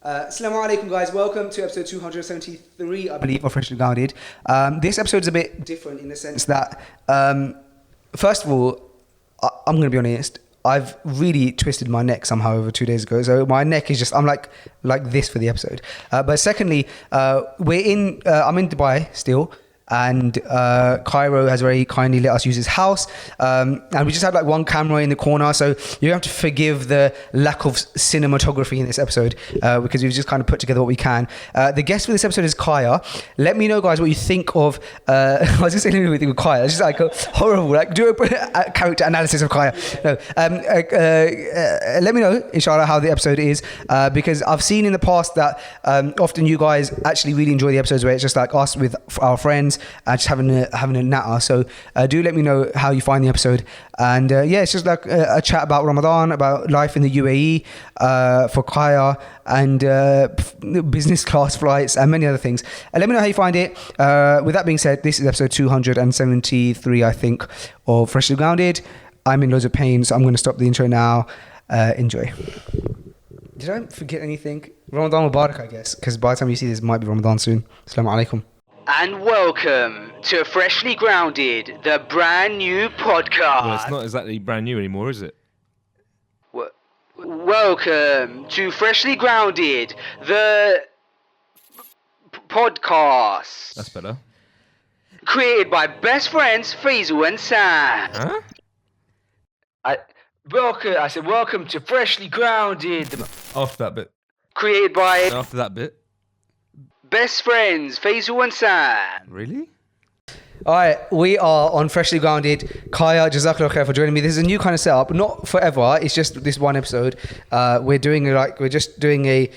Assalamu alaikum, guys. Welcome to episode 273, I believe, of Freshly Grounded. This episode is a bit different in the sense that, first of all, I'm going to be honest, I've really twisted my neck somehow over 2 days ago. So my neck is just, I'm like this for the episode. But secondly, I'm in Dubai still. And Cairo has very kindly let us use his house, and we just had like one camera in the corner, so you have to forgive the lack of cinematography in this episode, because we've just kind of put together what we can. The guest for this episode is Kaya. Let me know, guys, what you think of I was just saying everything with Kaya. It's just like horrible, like do a character analysis of Kaya. No, let me know, inshallah, how the episode is, because I've seen in the past that often you guys actually really enjoy the episodes where it's just like us with our friends, just having a natter. So do let me know how you find the episode. And yeah, it's just like a chat about Ramadan, about life in the UAE for Kaya, and business class flights and many other things. Let me know how you find it. With that being said, this is episode 273, I think, of Freshly Grounded. I'm in loads of pain, so I'm going to stop the intro now. Enjoy. Did I forget anything? Ramadan Mubarak, I guess, because by the time you see this, it might be Ramadan soon. Assalamu alaikum. And welcome to Freshly Grounded, the brand new podcast. Well, it's not exactly brand new anymore, is it? Welcome to Freshly Grounded, the podcast. That's better. Created by best friends Faisal and Sam. Huh? I said welcome to Freshly Grounded. After that bit. Created by After that bit. best friends Faisal and Sam. Really? All right, we are on Freshly Grounded. Kaya, Jazakallah khair for joining me. This is a new kind of setup, not forever. It's just this one episode. We're just doing a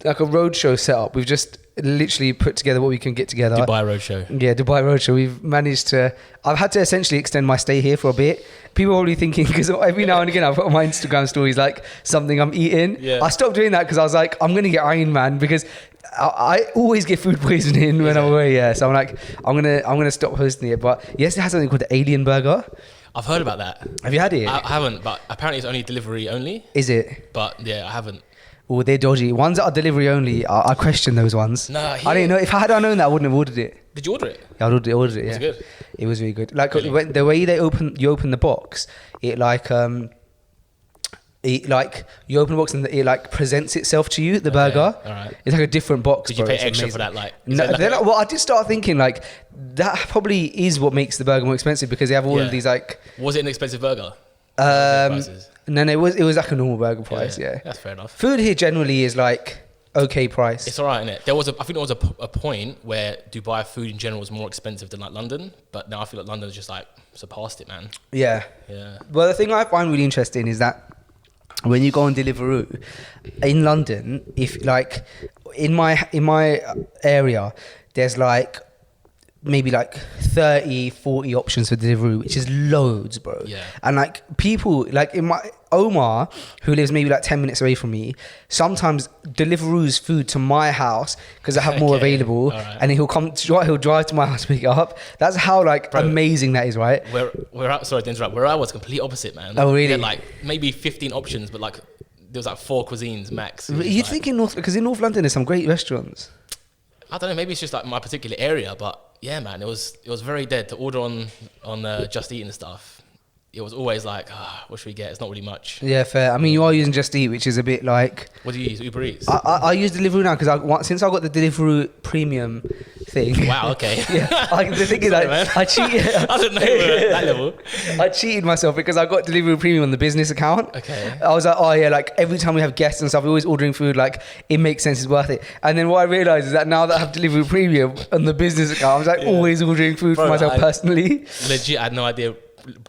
roadshow setup. We've just literally put together what we can get together. Dubai Roadshow. Yeah, Dubai Roadshow. We've managed to. I've had to essentially extend my stay here for a bit. People are probably thinking, because every now and again I put on my Instagram stories like something I'm eating. Yeah. I stopped doing that because I was like, I'm gonna get Iron Man, because I always get food poisoning when I'm away. Yeah, so I'm like, I'm gonna stop hosting it. But yes, it has something called the Alien Burger. I've heard about that. Have you had it? I haven't, but apparently it's only delivery only. Is it? But yeah, I haven't. Oh, they're dodgy. Ones that are delivery only, I question those ones. Nah, I didn't know. If I had known that, I wouldn't have ordered it. Did you order it? Yeah, I ordered it. Yeah, Was it good? It was really good. Like Really? the way you open the box, it like you open the box and it like presents itself to you. The burger. All right. It's like a different box. Did you bro. pay It's extra amazing. for that? Like, No, well, I did start thinking like that probably is what makes the burger more expensive, because they have all of Yeah. these like. Was it an expensive burger? No, it was like a normal burger price. Yeah. That's fair enough. Food here generally is like okay price. It's alright, innit? I think there was a point where Dubai food in general was more expensive than like London, but now I feel like London's just like surpassed it, man. Yeah. Yeah. Well, the thing I find really interesting is that when you go on Deliveroo in London, if like in my area, there's like maybe like 30, 40 options for Deliveroo, which is loads, bro. Yeah. And like people, like in my Omar, who lives maybe like 10 minutes away from me, sometimes Deliveroo's food to my house because I have more Okay. available, Alright. and he'll drive to my house to pick it up. That's how like Bro. amazing that is, right? Sorry to interrupt. Where I was, complete opposite, man. Oh, really? We had like maybe 15 options, but like there was like 4 cuisines max. It was You'd like- think in North, because in North London there's some great restaurants. I don't know, maybe it's just like my particular area, but yeah, man, it was very dead to order on Just Eat and stuff. It was always like, what should we get? It's not really much. Yeah, fair. I mean, you are using Just Eat, which is a bit like. What do you use? Uber Eats? I use Deliveroo now because since I got the Deliveroo Premium thing. Wow, okay. Yeah, the thing is, Sorry, man. I cheated. I didn't know we were at that level. I cheated myself because I got Deliveroo Premium on the business account. Okay. I was like, oh yeah, like every time we have guests and stuff, we're always ordering food. Like it makes sense, it's worth it. And then what I realized is that now that I have Deliveroo Premium on the business account, I was like always ordering food for Bro, myself personally. Legit, I had no idea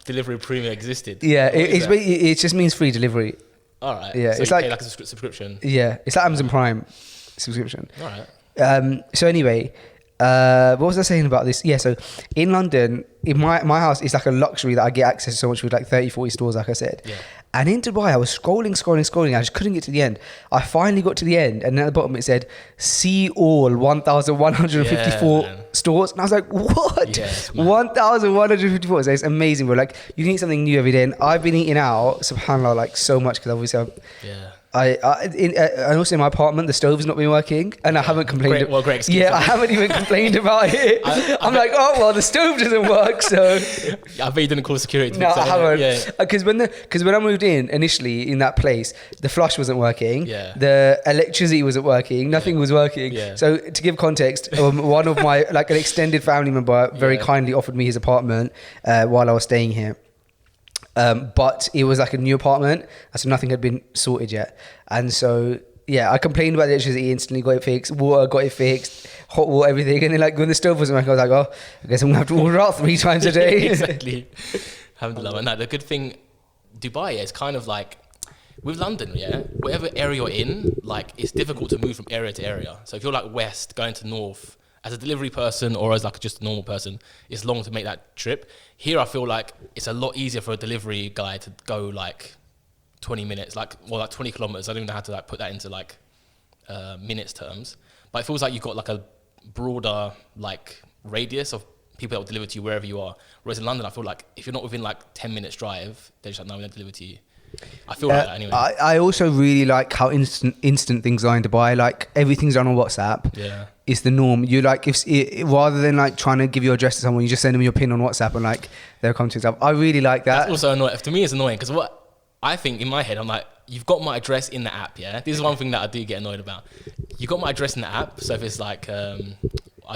Delivery Premium existed. Yeah, What is that? it just means free delivery. All right. Yeah, so it's you like- pay like a subscription. Yeah, it's like Amazon Prime subscription. All right. So anyway, what was I saying about this? Yeah, so in London, in my house, it's like a luxury that I get access to so much with like 30, 40 stores, like I said. Yeah. And in Dubai, I was scrolling. I just couldn't get to the end. I finally got to the end, and at the bottom it said, see all 1,154 Yeah, man. stores. And I was like, what? Yes, man. 1,154. So it's amazing, bro. Like, you can eat something new every day. And I've been eating out, subhanAllah, like so much, because obviously Yeah. And also in my apartment, the stove's not been working, and I haven't complained. Great excuse. Yeah, I haven't even complained about it. I'm like, oh well, the stove doesn't work, so. I bet you didn't call security. To No, I haven't. Yeah. Because when I moved in initially in that place, the flush wasn't working. Yeah. The electricity wasn't working. Nothing was working. Yeah. So to give context, one of my an extended family member very kindly offered me his apartment while I was staying here. But it was like a new apartment, so nothing had been sorted yet. And so, yeah, I complained about the electricity, instantly got it fixed, water got it fixed, hot water, everything. And then like when the stove wasn't working, I was like, oh, I guess I'm gonna have to order out 3 times a day. Exactly. Alhamdulillah. No, the good thing, Dubai, is kind of like, with London, yeah, whatever area you're in, like it's difficult to move from area to area. So if you're like west, going to north, as a delivery person or as like just a normal person, it's long to make that trip. Here I feel like it's a lot easier for a delivery guy to go like 20 minutes, like 20 kilometers. I don't even know how to like put that into like minutes terms, but it feels like you've got like a broader like radius of people that will deliver to you wherever you are. Whereas in London, I feel like if you're not within like 10 minutes drive, they're just like, no, we're going to deliver to you. I feel like that anyway. I also really like how instant things are in Dubai. Like everything's done on WhatsApp. Yeah. It's the norm. You like rather than like trying to give your address to someone, you just send them your pin on WhatsApp and like they'll come to you. I really like that. That's also annoying. To me, it's annoying because what I think in my head, I'm like, you've got my address in the app, yeah? This is one thing that I do get annoyed about. You got my address in the app, so if it's like, I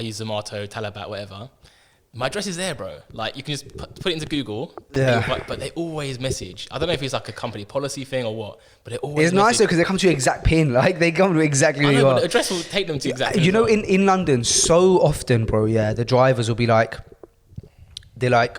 use Zomato, Talabat, whatever, my address is there, bro. Like, you can just put it into Google, but they always message. I don't know if it's like a company policy thing or what, but they always It's nicer because they come to your exact pin. Like, they come to exactly where you are. The address will take them to exactly You know, in London, so often, bro, yeah, the drivers will be like, they're like,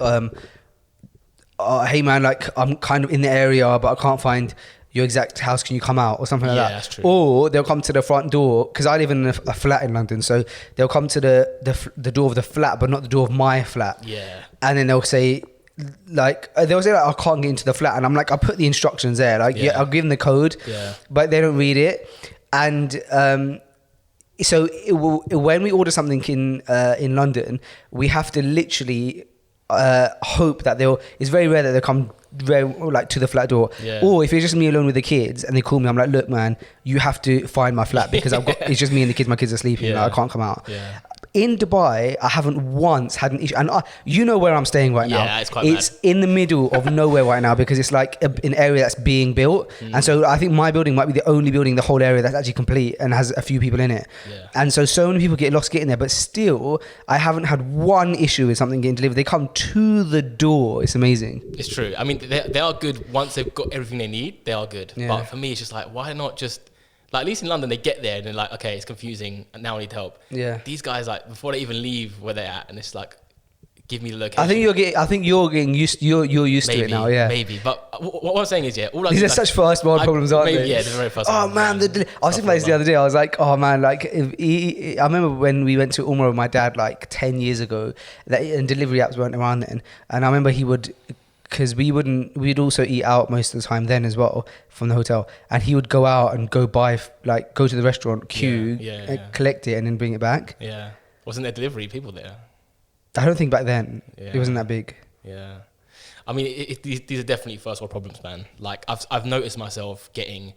hey, man, like, I'm kind of in the area, but I can't find your exact house, can you come out, or something like that. That's true. Or they'll come to the front door, because I live in a flat in London, so they'll come to the door of the flat, but not the door of my flat. Yeah. And then they'll say, like, I can't get into the flat, and I'm like, I'll put the instructions there, like, yeah, I'll give them the code, but they don't read it. And so when we order something in London, we have to literally hope that it's very rare that they'll come like to the flat door. Or if it's just me alone with the kids and they call me, I'm like, look, man, you have to find my flat because it's just me and the kids. My kids are sleeping. Like, I can't come out. In Dubai, I haven't once had an issue, and you know where I'm staying right now. It's in the middle of nowhere right now because it's like an area that's being built, and so I think my building might be the only building in the whole area that's actually complete and has a few people in it. And so many people get lost getting there, but still, I haven't had one issue with something getting delivered. They come to the door. It's amazing. It's true. I mean, they are good once they've got everything they need. They are good, but for me, it's just like, why not just. Like, at least in London, they get there and they're like, okay, it's confusing, and now I need help. These guys, like, before they even leave where they're at, and it's like, give me the location. I think you're getting used. You're used to it now. Yeah, maybe. But what I'm saying is, these are such first world problems, aren't they? Yeah, they're very first. Oh man, I was thinking about this the other day. I was like, oh man, like I remember when we went to Umrah with my dad like 10 years ago, and delivery apps weren't around then, and I remember he would. Because we'd also eat out most of the time then as well from the hotel, and he would go out and go to the restaurant, queue, collect it, and then bring it back. Yeah, wasn't there delivery people there? I don't think back then it wasn't that big. Yeah, I mean, these are definitely first world problems, man. Like I've noticed myself getting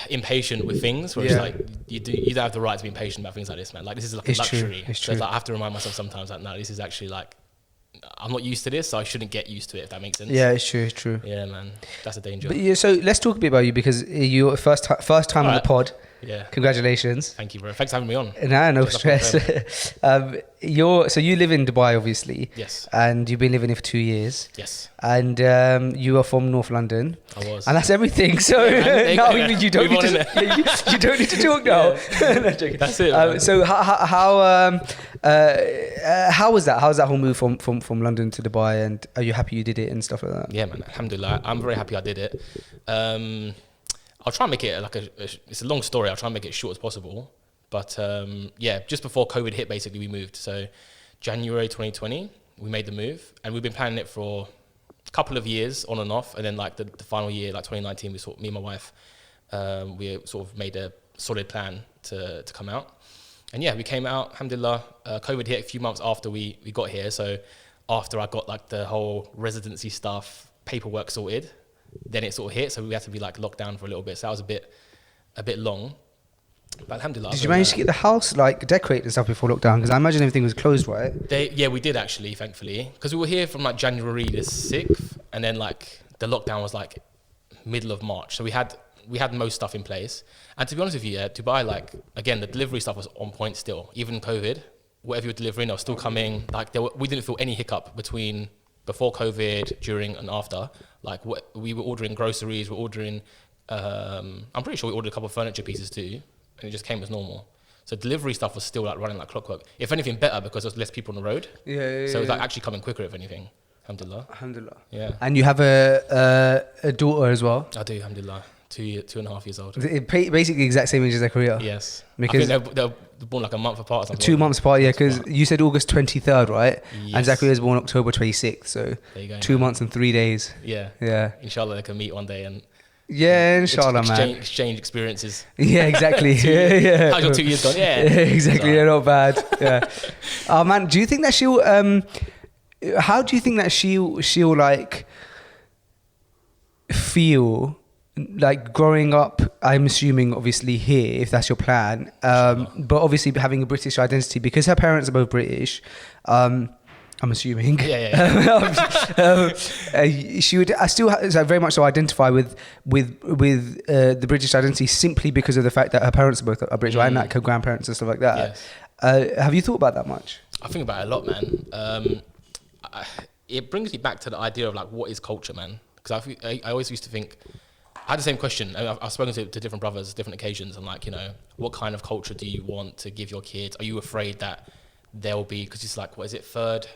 impatient with things, where it's like you don't have the right to be impatient about things like this, man. Like this is like a luxury. It's so true. Like, I have to remind myself sometimes that no, this is actually like. I'm not used to this, so I shouldn't get used to it, if that makes sense. Yeah, it's true. Yeah, man. That's a danger. But so let's talk a bit about you, because you're first time on the pod. Yeah. Congratulations. Thank you, bro. Thanks for having me on. No stress. So you live in Dubai, obviously. Yes. And you've been living here for 2 years. Yes. And you are from North London. I was. And that's everything. So now you don't need to you don't need to talk now. No, joking. That's it. So how was that? How was that whole move from London to Dubai? And are you happy you did it and stuff like that? Yeah, man. Alhamdulillah. I'm very happy I did it. I'll try and make it like it's a long story. I'll try and make it as short as possible. But just before COVID hit, basically, we moved. So January 2020, we made the move. And we've been planning it for a couple of years on and off. And then like the final year, like 2019, me and my wife, we sort of made a solid plan to come out. And yeah, we came out, alhamdulillah. COVID hit a few months after we got here. So after I got like the whole residency stuff, paperwork sorted, then it sort of hit. So we had to be like locked down for a little bit. So that was a bit long. But alhamdulillah. Did you manage to get the house like decorated and stuff before lockdown? Because I imagine everything was closed, right? We did actually, thankfully, because we were here from like January the 6th, and then like the lockdown was like middle of March. So we had most stuff in place. And to be honest with you, Dubai, like again, the delivery stuff was on point still. Even COVID, whatever you were delivering, they were still coming. Like we didn't feel any hiccup between before COVID, during, and after. Like we were ordering groceries, we're ordering. I'm pretty sure we ordered a couple of furniture pieces too. And it just came as normal. So delivery stuff was still like running like clockwork. If anything, better because there was less people on the road. Yeah. So it was like actually coming quicker, if anything. Alhamdulillah. Alhamdulillah. Yeah. And you have a daughter as well. I do, alhamdulillah. 2.5 years old. Basically, the exact same age as Zakaria. Yes. Because I think they're born like a month apart or something. 2 months apart, yeah. Because you said August 23rd, right? Yes. And Zakaria was born October 26th. So There you go, 2 man. months and 3 days. Yeah. Yeah. Inshallah, they can meet one day and Inshallah, man. exchange experiences. Yeah, exactly. yeah. How's your 2 years gone? Yeah. Exactly. So- Yeah, not bad. Yeah. Oh man, do you think that she'll? How do you think that she'll like feel like growing up? I'm assuming, obviously, here, if that's your plan. But obviously, having a British identity because her parents are both British. I'm assuming. Yeah. She would. I still very much so identify with the British identity simply because of the fact that her parents are both are British, right? And like her grandparents and stuff like that. Yes. Have you thought about that much? I think about it a lot, man. It brings me back to the idea of like, what is culture, man? Because I always used to think, I had the same question. I've spoken to different brothers, different occasions, and like, what kind of culture do you want to give your kids? Are you afraid that there'll be, because it's like, what is it, third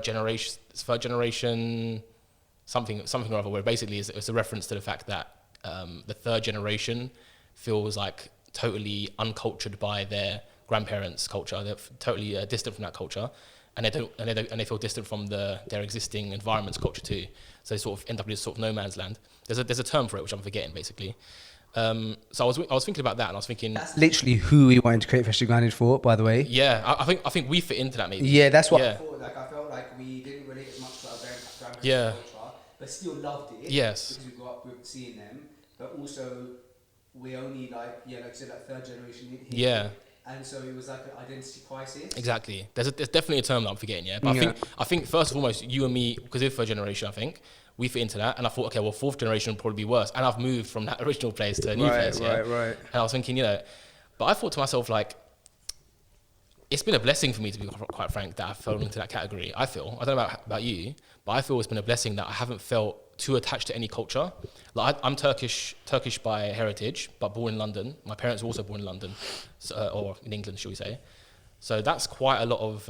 generation, something or other, where basically it's a reference to the fact that the third generation feels like totally uncultured by their grandparents' culture. They're totally distant from that culture, and they feel distant from their existing environment's culture too. So they sort of end up in this sort of no man's land. There's a term for it which I'm forgetting basically. So I was thinking about that, and I was thinking That's literally who we wanted to create Freshly Grounded for, by the way. yeah, I think we fit into that maybe. Yeah, that's what Yeah. I thought. Like, I felt like we didn't relate as much to our grandparents' Yeah. culture, but still loved it. Yes. Because we grew up with seeing them, but also we only like you said, like third generation here. Yeah. And so it was like an identity crisis. Exactly. There's definitely a term that I'm forgetting, yeah. But I think first and foremost, you and me, because we're third generation, I think we fit into that. And I thought, okay, well, fourth generation would probably be worse. And I've moved from that original place to a new place, yeah. Right. And I was thinking, but I thought to myself, like, it's been a blessing for me, to be quite frank, that I've fallen into that category. I don't know about you, but I feel it's been a blessing that I haven't felt too attached to any culture. Like I'm Turkish by heritage, but born in London. My parents were also born in London, so, or in England, should we say? So that's quite a lot of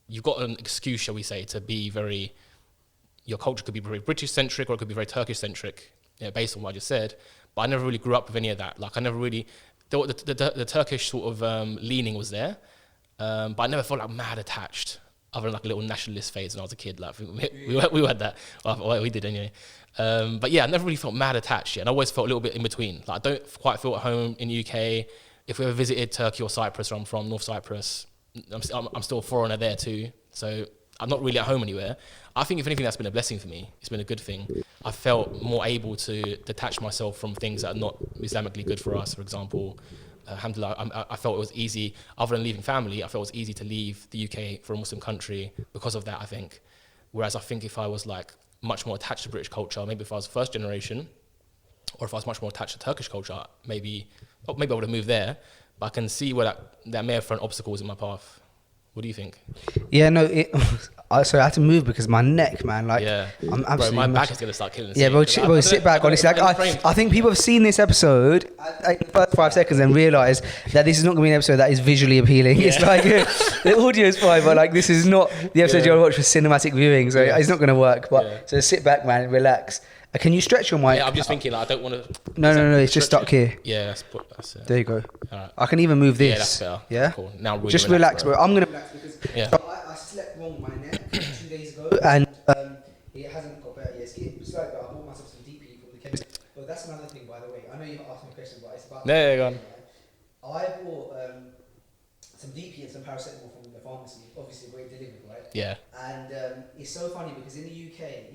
you've got an excuse, shall we say, to be very. Your culture could be very British centric, or it could be very Turkish centric, based on what I just said. But I never really grew up with any of that. Like I never really. The Turkish sort of leaning was there, but I never felt like mad attached. Other than like a little nationalist phase when I was a kid, like we had that. Well, we did anyway. But yeah, I never really felt mad attached. And I always felt a little bit in between. Like I don't quite feel at home in the UK. If we ever visited Turkey or Cyprus, where I'm from, North Cyprus, I'm still a foreigner there too. So I'm not really at home anywhere. I think if anything, that's been a blessing for me. It's been a good thing. I felt more able to detach myself from things that are not Islamically good for us. For example, alhamdulillah, I felt it was easy, other than leaving family, I felt it was easy to leave the UK for a Muslim country because of that, I think. Whereas I think if I was like much more attached to British culture, maybe if I was first generation, or if I was much more attached to Turkish culture, maybe I would have moved there. But I can see where that may have thrown obstacles in my path. What do you think? Yeah, no, so I had to move because my neck, man, like, Yeah. I'm absolutely. Bro, my back is going to start killing us. Yeah, bro, sit back, honestly. Like, I think people have seen this episode, like, the first 5 seconds, and realise that this is not going to be an episode that is visually appealing. Yeah. It's like, the audio is fine, but like, this is not the episode you want to watch for cinematic viewing, so it's not going to work. But so sit back, man, relax. Can you stretch your mic? Yeah, I'm just thinking, like, I don't want to. No, it's just stuck here. Yeah, that's it. There you go. All right. I can even move this. Yeah, that's better. Yeah? Cool. Now really just relax, bro. I'm going to relax because Yeah. I slept wrong with my neck 2 days ago, and it hasn't got better yet. It's getting slightly better. I bought myself some DP from the chemist. But that's another thing, by the way. I know you've asked me a question, but it's about. Yeah, go on. I bought some DP and some paracetamol from the pharmacy. Obviously, where it delivered, right? Yeah. And it's so funny because in the UK,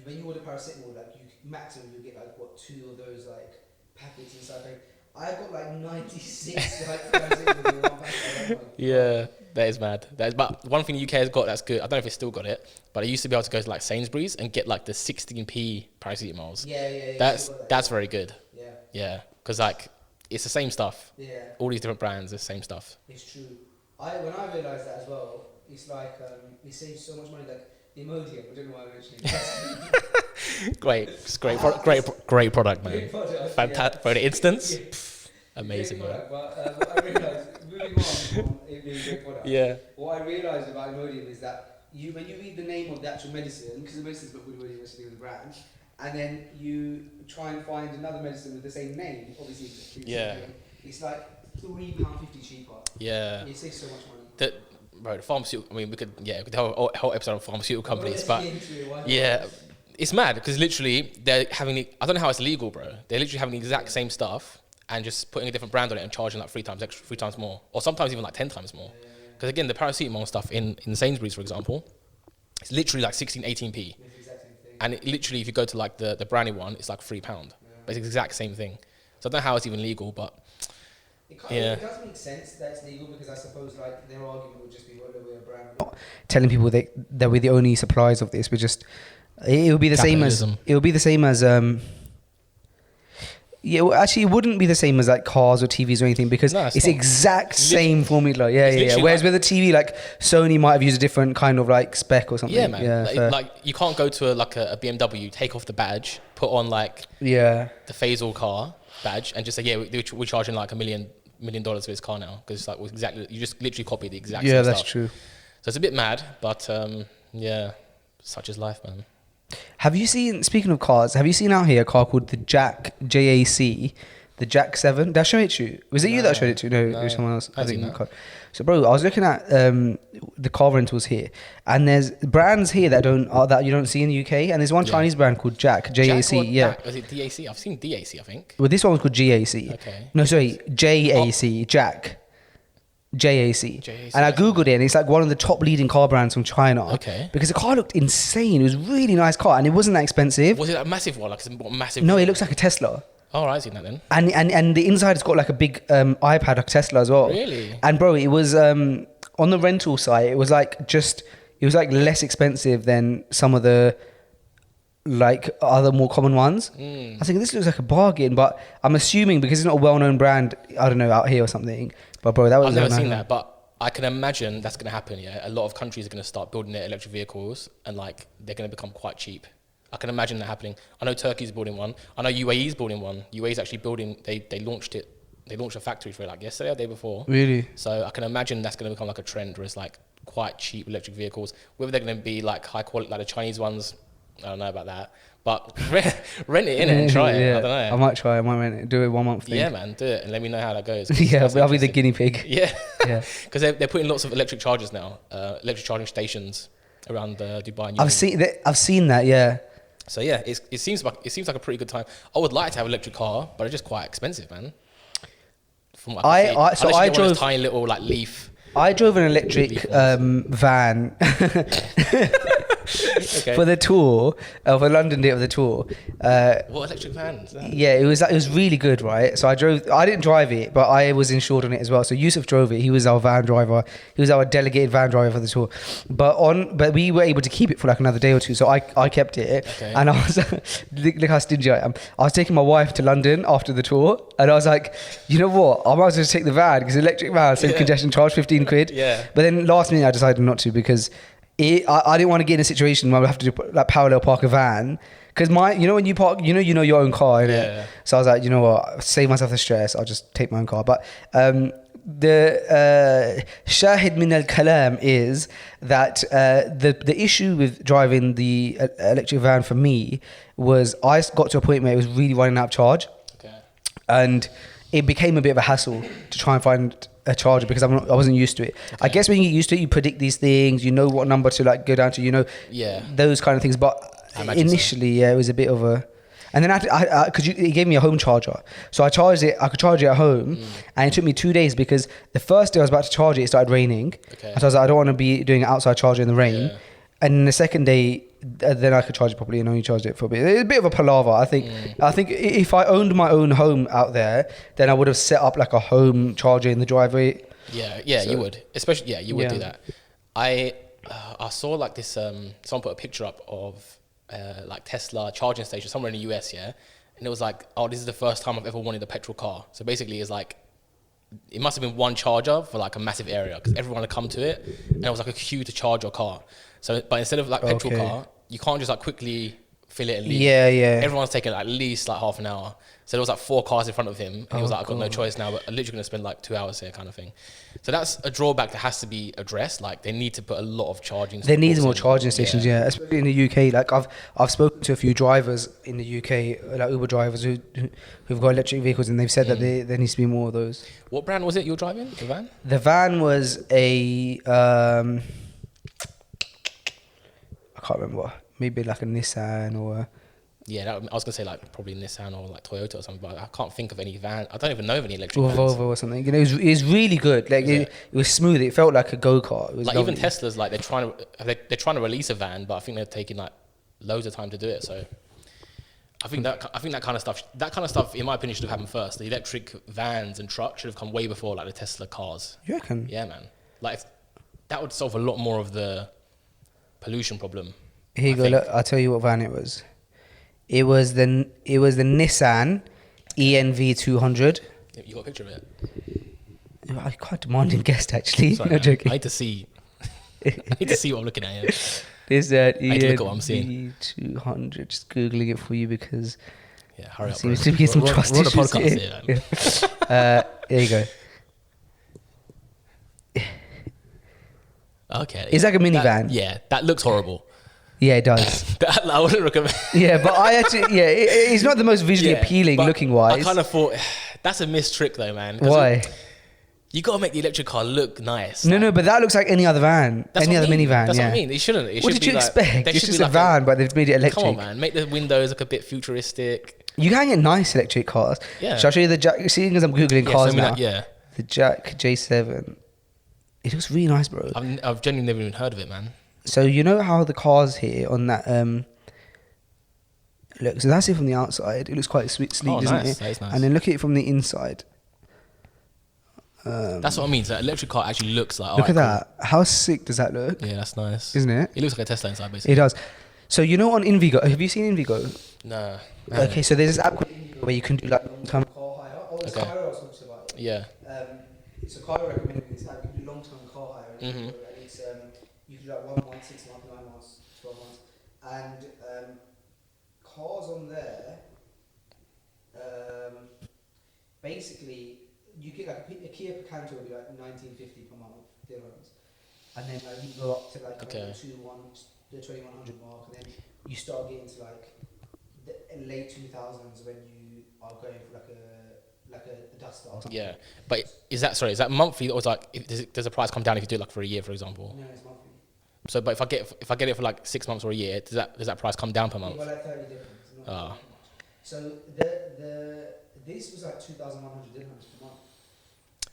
when you order paracetamol, like maximum you get like what 2 of those like packets inside. I got like 96 like paracetamol in one packet. Yeah, that is mad. But one thing the UK has got that's good. I don't know if it's still got it, but I used to be able to go to like Sainsbury's and get like the 16p paracetamols. Yeah. That's very good. Yeah. Yeah, because like it's the same stuff. Yeah. All these different brands, the same stuff. It's true. When I realised that as well, it's like it saves so much money. Like Imodium, I don't know why I'm mentioning it. Great, it's great product, man. Great product, Fantastic for the instance. Yeah. Amazing, Great man. product, but I realised, moving on from it being a great product, Yeah. what I realised about Imodium is that when you read the name of the actual medicine, because the medicine's got Imodium, which is the brand, and then you try and find another medicine with the same name, obviously it's like £3.50 cheaper. Yeah. It saves so much money. The pharmaceutical. I mean, we could have a whole episode on pharmaceutical companies, but yeah, it's mad because literally they're having. I don't know how it's legal, bro. They're literally having the exact same stuff and just putting a different brand on it and charging like 3 times more, or sometimes even like 10 times more. Because again, the paracetamol stuff in Sainsbury's, for example, it's literally like 16, 18p, and literally if you go to like the branded one, it's like £3. But it's the exact same thing. So I don't know how it's even legal, but. It does make sense that it's legal because I suppose like their argument would just be whether we're a brand. Not telling people that we're the only suppliers of this. We're just it would be the same as well, actually it wouldn't be the same as like cars or TVs or anything because it's exact same formula. Yeah. Whereas with a TV, like Sony might have used a different kind of like spec or something. Yeah, man. Yeah, like you can't go to a BMW, take off the badge, put on like the Faisal car badge, and just say we're charging like $1 million for this car now because it's like exactly you just literally copy the exact same stuff. Yeah, that's true. So it's a bit mad, but such is life, man. Have you seen, speaking of cars, have you seen out here a car called the JAC 7? Did I show it to you? Was it you that showed it to you? No, it was someone else. I think. So, bro, I was looking at the car rentals here, and there's brands here that you don't see in the UK, and there's one Chinese brand called JAC. Yeah. Was it DAC? I've seen DAC, I think. Well, this one was called GAC. Okay. No, sorry, JAC. JAC. JAC. And I googled it and it's like one of the top leading car brands from China. Okay. Because the car looked insane. It was a really nice car and it wasn't that expensive. Was it a massive one? Like a massive? No, it looks like a Tesla. Oh, I've seen that then. And the inside has got like a big iPad, like Tesla as well. Really? And bro, it was on the rental site. It was like less expensive than some of the like other more common ones. I think this looks like a bargain, but I'm assuming because it's not a well-known brand, I don't know, out here or something. But bro, that was I've never seen that, but I can imagine that's going to happen. Yeah, a lot of countries are going to start building their electric vehicles, and like they're going to become quite cheap. I can imagine that happening. I know Turkey's building one. I know UAE's building one. UAE's actually building. They launched it. They launched a factory for it like yesterday or the day before. Really? So I can imagine that's going to become like a trend where it's like quite cheap electric vehicles. Whether they're going to be like high quality, like the Chinese ones, I don't know about that. But rent it in it and try it. Yeah. I don't know. I might try. I might rent it. Do it 1 month thing. Yeah, man, do it and let me know how that goes. Yeah, I'll be the guinea pig. Yeah, Yeah. Because they're putting lots of electric chargers now, electric charging stations around Dubai. And I've seen that. Yeah. So yeah, it seems like a pretty good time. I would like to have an electric car, but it's just quite expensive, man. From what I see. I drove this tiny little like Leaf. I drove an electric van for the tour, for London day of the tour. What electric van is that? Yeah, it was really good, right? So I didn't drive it, but I was insured on it as well. So Yusuf drove it. He was our van driver. He was our delegated van driver for the tour. But we were able to keep it for like another day or two. So I kept it. Okay. And I was look how stingy I am. I was taking my wife to London after the tour, and I was like, you know what? I might as well just take the van because electric van save congestion charge £15. Yeah. But then last minute I decided not to because I didn't want to get in a situation where I would have to do, like parallel park a van because when you park, you know your own car, innit? Yeah. So I was like, you know what, save myself the stress. I'll just take my own car. But the shahid min al kalam is that the issue with driving the electric van for me was I got to a point where it was really running out of charge. Okay. And it became a bit of a hassle to try and find a charger because I wasn't used to it. Okay. I guess when you get used to it, you predict these things, you know what number to like go down to, those kind of things. But initially, it was a bit of a... And then because it gave me a home charger. So I charged it, I could charge it at home and it took me 2 days because the first day I was about to charge it, it started raining. Okay. So I was like, I don't want to be doing an outside charger in the rain. Yeah. And the second day, then I could charge it properly, and only charged it for a bit. It's a bit of a palaver. I think if I owned my own home out there, then I would have set up like a home charger in the driveway. Yeah, So- you would. Especially, you would Yeah. do that. I saw like this, someone put a picture up of like Tesla charging station somewhere in the US, yeah? And it was like, oh, this is the first time I've ever wanted a petrol car. So basically it's like, it must have been one charger for like a massive area because everyone had come to it and it was like a queue to charge your car. So, but instead of like petrol Okay. car, you can't just like quickly fill it and leave. Yeah, yeah. Everyone's taking at least like half an hour. So there was like 4 cars in front of him. And he was like, I've got no God. choice now, but I'm literally going to spend like 2 hours here kind of thing. So that's a drawback that has to be addressed. Like they need to put a lot of charging. There needs ports more in. charging stations, yeah, especially in the UK. Like I've spoken to a few drivers in the UK, like Uber drivers who've got electric vehicles, and they've said that there needs to be more of those. What brand was it you were driving, the van? The van was a I can't remember, maybe like a Nissan or Yeah, I was going to say like probably Nissan or like Toyota or something, but I can't think of any van. I don't even know of any electric or vans. Volvo or something. You know, it was really good. Like it was smooth. It felt like a go-kart. It was Like lovely. even Teslas, like they're trying to release a van, but I think they're taking like loads of time to do it. So I think that kind of stuff, in my opinion, should have happened first. The electric vans and trucks should have come way before like the Tesla cars. You reckon? Yeah, man. Like that would solve a lot more of the pollution problem. Here you I go. think. Look, I'll tell you what van it was. It was the Nissan ENV 200. You got a picture of it? I quite demanding guest actually. Sorry, No man. joking. I need to see. I need to see what I'm looking at here. This need to look at what I'm seeing. ENV 200. Just googling it for you because Yeah, hurry up. seems bro. to be some We're trust on a issues podcast here. here, man. There you go. Okay. It's like a minivan. Yeah, that looks horrible. Yeah, it does. That, I wouldn't recommend. Yeah, but I actually, it's not the most visually appealing but looking wise. I kind of thought that's a missed trick though, man. 'Cause Why? You gotta make the electric car look nice. No, but that looks like any other van, That's any what other I mean. minivan. That's yeah. what I mean. It shouldn't. It What should did you be like- expect? there It's should just be a like van, but they've made it electric. Come on, man. Make the windows look a bit futuristic. You can get nice electric cars. Yeah. Shall I show you the Jack? Seeing as I'm googling Yeah, cars send me now, that, yeah. the Jack J7. It looks really nice, bro. I've genuinely never even heard of it, man. So you know how the cars here on that look. So that's it from the outside. It looks quite sleek, Oh, doesn't nice. it? That is nice. And then look at it from the inside. That's what I mean. So that electric car actually looks like. Look at alright, that. How sick does that look? cool. Yeah, that's nice. Isn't it? It looks like a Tesla inside, basically. It does. So you know on Invigo, have you seen Invigo? No. Okay, so there's this app called Invigo where you can do like long-term car hire. Oh, it's Okay. Cairo talks about it. Yeah. So Cairo recommended this app. You can do long-term car hire, in Mhm. Invigo, and it's you can do like 1 month, 6 months, 9 months, 12 months, and cars on there. Basically, you get like a Kia Picanto will be like 1950 per month dirhams, and then like you go up to like Okay. the 2100 mark, and then you start getting to like the late 2000s when you are going for like a Duster or something. Yeah. But is that monthly or is like does the price come down if you do it like for a year, for example? No, it's monthly. So, but if I get it for like 6 months or a year, does that price come down per You month? got like 30 difference. Not Ah. much. So this was like 2,100 dirhams per month.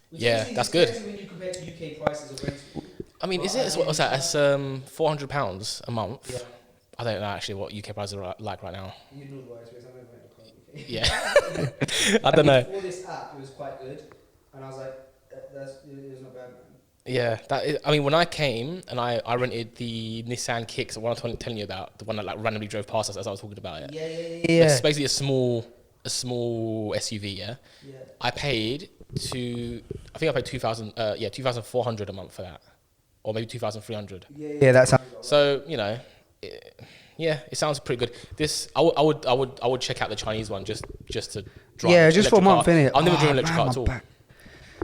Which Yeah, obviously that's is good. expensive when you compare to UK prices of rental. I mean, is it? What's that? It's £400 a month. Yeah. I don't know actually what UK prices are like right now. You know the worst ways. I never went to car UK. Yeah. I don't know. Before this app, it was quite good, and I was like, it was not bad, man. Yeah, I mean, when I came and I rented the Nissan Kicks, the one I'm telling you about, the one that like randomly drove past us as I was talking about it. Yeah. It's basically a small SUV. Yeah. Yeah. I paid I think I paid 2,400 a month for that, or maybe 2,300. Yeah, that sounds. So you know, it sounds pretty good. This I would check out the Chinese one just to drive. Yeah, an just for a electric month, car. innit? I've never Oh, driven an electric man, car at my all. back.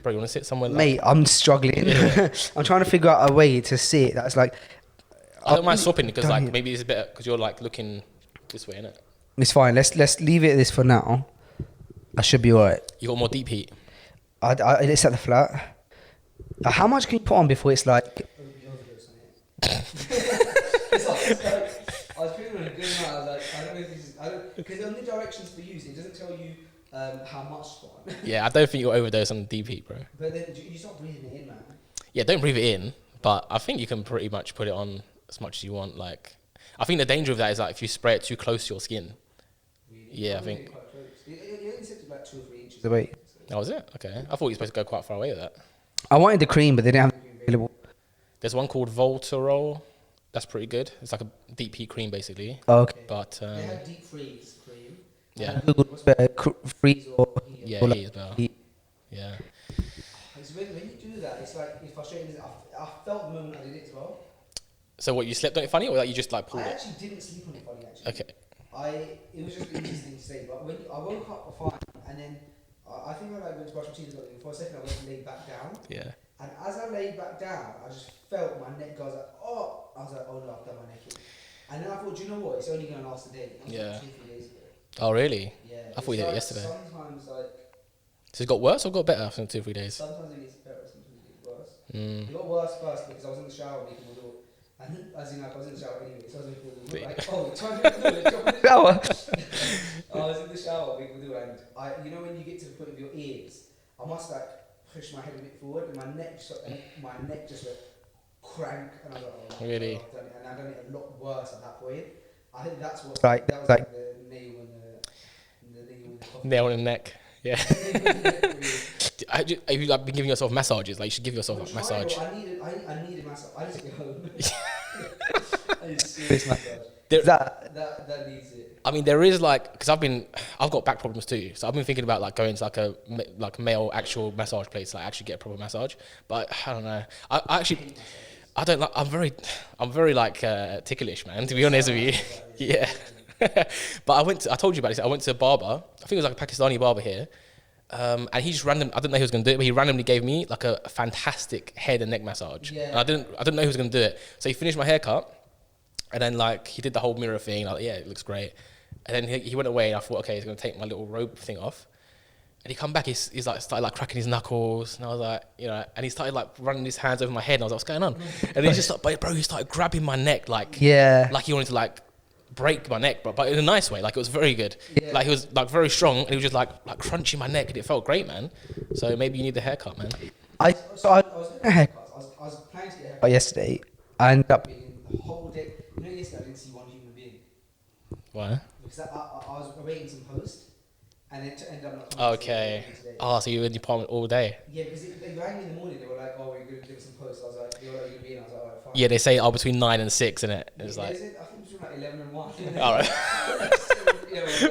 Bro, you want to sit somewhere? Like, Mate, I'm struggling. I'm trying to figure out a way to sit that's like. I don't mind swapping because like Don't- maybe it's better because you're like looking this way, innit? It's fine. Let's leave it at this for now. I should be alright. You got more deep heat. It's at the flat. How much can you put on before it's like? I was feeling a good amount. I was like, I don't know if this is. Because on the directions for use, it doesn't tell you how much to put on. Yeah, I don't think you'll overdose on deep heat, bro. But then you start breathing it in, man. Yeah, don't breathe it in, but I think you can pretty much put it on as much as you want. Like, I think the danger of that is like if you spray it too close to your skin. Really? Yeah, I Probably think. quite close. You only said like 2 or 3 inches away. Oh, was it? Okay. I thought you were supposed to go quite far away with that. I wanted the cream, but they didn't have the cream available. There's one called Voltarol. That's pretty good. It's like a deep heat cream, basically. Oh, okay. But They had deep freeze cream. yeah, I googled what's better, freeze or heat. yeah, or heat is better. heat. Yeah. It's when you do that, it's like it's frustrating. I felt the moment I did it as well. So what, you slept on it funny, or like you just like I pulled it? actually didn't sleep on it funny. Actually, Okay. it was just interesting to say. But when I woke up fine, and then I think I like went to brush my teeth and for a second I went to lay back down. Yeah. And as I laid back down, I just felt my neck go. I was like, oh no, I've done my neck in. And then I thought, do you know what? It's only going to last a day. I was Yeah. like 2-3 days ago. Oh really? Yeah. I thought you did it yesterday. Sometimes like. So it got worse or got better after 2 or 3 days? Sometimes it gets better, sometimes it gets worse. Mm. It got worse first because I was in the shower making my door. And as in, like, I was in the shower anyway, so I was making my door. Like, oh, trying to make the shower. I was in the shower making my door, and you know when you get to the point of your ears, I must like push my head a bit forward, and my neck just went crank, and I was like, oh, Really? I've done it, and I've done it a lot worse at that point. I think that's what Right, that was like- like the nail in the coffin. Nail in the neck. Yeah. Have you like been giving yourself massages? Like you should give yourself a massage. I need a massage. I need to go home. I need to see This massage. That needs it. I mean, there is like, because I've got back problems too. So I've been thinking about like going to like a male actual massage place, like actually get a proper massage. But I don't know. I actually, I don't like. I'm very like ticklish, man. To be honest with you, yeah. But I told you about this. I went to a barber. I think it was like a Pakistani barber here. And he just I didn't know he was going to do it, but he randomly gave me like a fantastic head and neck massage. Yeah. And I didn't know he was going to do it. So he finished my haircut, and then like he did the whole mirror thing. Like, yeah, it looks great. And then he went away, and I thought, okay, he's going to take my little robe thing off. And he come back, he's like started like cracking his knuckles, and I was like, you know, and he started like running his hands over my head, and I was like, what's going on? And he just like, bro, he started grabbing my neck like he wanted to like break my neck, but in a nice way. Like it was very good. Yeah. Like he was like very strong, and he was just like crunching my neck, and it felt great, man. So maybe you need the haircut, man. I was looking at haircuts. I was planning to get a haircut yesterday. I ended up. the whole day. You know, yesterday I didn't see one human being Why? because I was awaiting some post, and it ended up not coming. Okay. Today. Oh, so you were in the apartment all day? Yeah, because they rang me in the morning. They were like, "Oh, we're going to give some posts." I was like, "They were like, you're going to be in." I was like, "All right, fine." Yeah, they say between 9 and 6, innit? It was Yeah, like, they said, I think it was like 11 and 1. all right.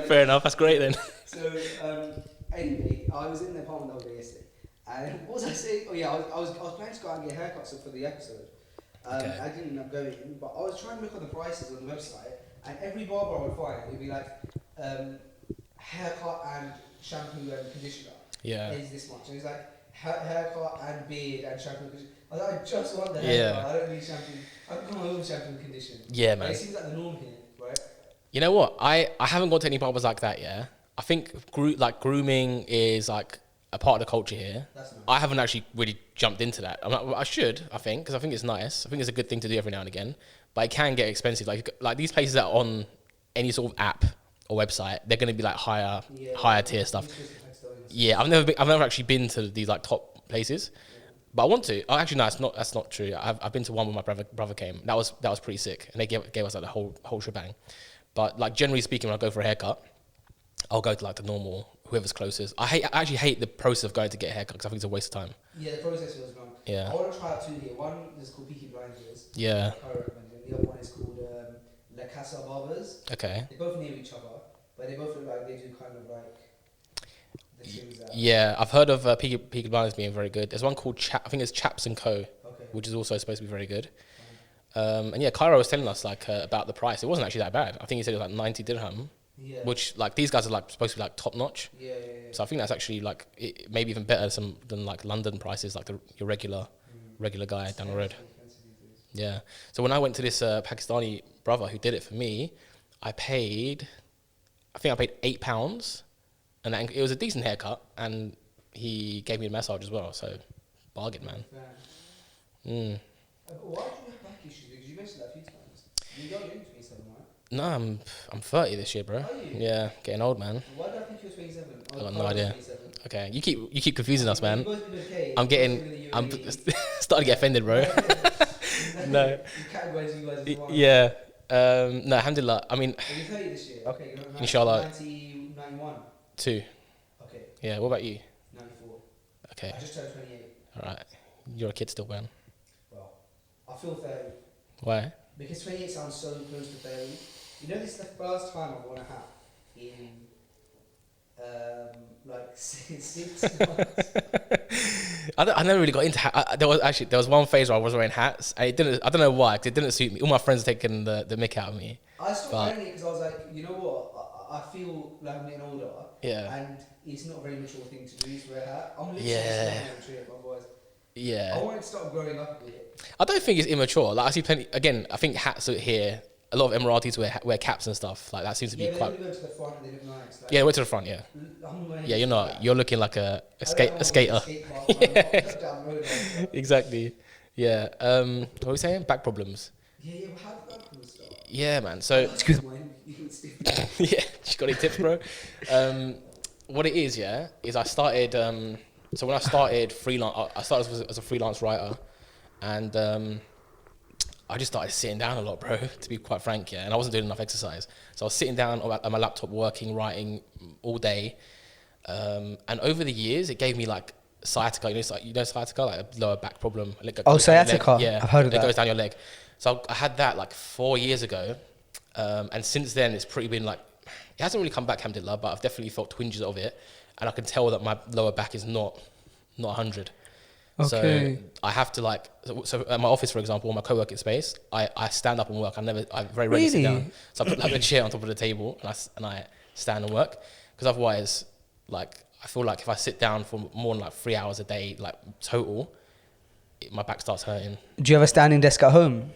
Fair enough. That's great then. So anyway, I was in the apartment the whole day yesterday, and what was I saying? Oh yeah, I was planning to go out and get haircuts for the episode. Okay. I didn't end up going, but I was trying to look on the prices on the website, and every barber I would find, it'd be like haircut and shampoo and conditioner. Yeah. Is this much? And it's like haircut and beard and shampoo and conditioner. I was like, I just want the Yeah. haircut. I don't need shampoo. I can come home with shampoo and conditioner. Yeah, But man. it seems like the norm here, right? You know what? I haven't gone to any barbers like that, yeah. I think grooming is like a part of the culture here. That's nice. I haven't actually really jumped into that. I should, I think, because I think it's nice. I think it's a good thing to do every now and again. But it can get expensive. Like these places that are on any sort of app or website, they're going to be like higher tier stuff. Yeah, I've never actually been to these like top places, but I want to. Oh, actually, no, that's not true. I've been to one where my brother came. That was pretty sick, and they gave us like the whole shebang. But like generally speaking, when I go for a haircut, I'll go to like the normal, whoever's closest. I actually hate the process of going to get a haircut because I think it's a waste of time. Yeah, the process was long. Yeah. I want to try out two here. One is called Peaky Blinders. Yeah. I recommend it. The other one is called La Casa Barbers. Okay. They're both near each other, but they both look like they do kind of like the things that. Yeah, I've heard of Peaky Blinders being very good. There's one called I think it's Chaps and Co, Okay. which is also supposed to be very good. And yeah, Cairo was telling us like about the price. It wasn't actually that bad. I think he said it was like 90 dirham, Yeah. which like these guys are like supposed to be like top notch. Yeah. So I think that's actually like maybe even better than like London prices, like your regular guy down the road. Yeah. So when I went to this Pakistani brother who did it for me, I paid £8, and it was a decent haircut, and he gave me a massage as well. So bargain, man. Mm. Why do you have back issues? Because you mentioned that a few times. You don't get 27, right? No, I'm 30 this year, bro. Are you? Yeah, getting old, man. Why do I think you're 27? I got no idea. Okay, you keep confusing us, man. You've both been okay. I'm starting to get offended, bro. No. You categorize you guys as one. Yeah. No, alhamdulillah. I mean, Are you 30 this year? Okay, you're Inshallah. 91. 2. Okay, Yeah, what about you? 94. Okay, I just turned 28. all right. You're a kid still, man. Well, I feel 30. Why? Because 28 sounds so close to 30. You know, this is the first time I've worn a hat in like 6 months. I never really got into hat. There was one phase where I was wearing hats, and it didn't. I don't know why, 'cause it didn't suit me. All my friends were taking the mick out of me. I stopped But- wearing it because I was like, you know what? I feel like I'm getting older. Yeah. And it's not a very mature thing to do to wear a hat. I'm literally Yeah. just not a trip, otherwise. Yeah. I wanted to start growing up a bit. I don't think it's immature. Like I see plenty. Again, I think hats are here. A lot of Emiratis wear caps and stuff. Like that seems to be Yeah, they quite. only go to the front and they look nice. Like, Yeah, way to the front. Yeah. I'm wearing Yeah, you're a not. hat. You're looking like a I skater. don't want to skate park, man. I'll down the road like that. Exactly. Yeah. What were we saying? Back problems. Yeah, well, how did that start? Yeah, man. So Excuse me, you can stiff. yeah, you got any tips, bro? What it is, yeah, is I started. So when I started freelance, I started as a freelance writer, and I just started sitting down a lot, bro. To be quite frank, yeah, and I wasn't doing enough exercise, so I was sitting down on my laptop, working, writing all day, and over the years, it gave me like sciatica. You know sciatica, like a lower back problem. Oh, sciatica. Yeah, I've heard of it that. goes down your leg. So I had that like 4 years ago, and since then it's pretty been like, it hasn't really come back, alhamdulillah, but I've definitely felt twinges of it, and I can tell that my lower back is not 100. Okay. So I have to like, so at my office, for example, or my co-working space, I stand up and work. I very rarely sit Really? down. So I put like a chair on top of the table and I stand and work, because otherwise, like, I feel like if I sit down for more than like 3 hours a day, like total, my back starts hurting. Do you have a standing desk at home?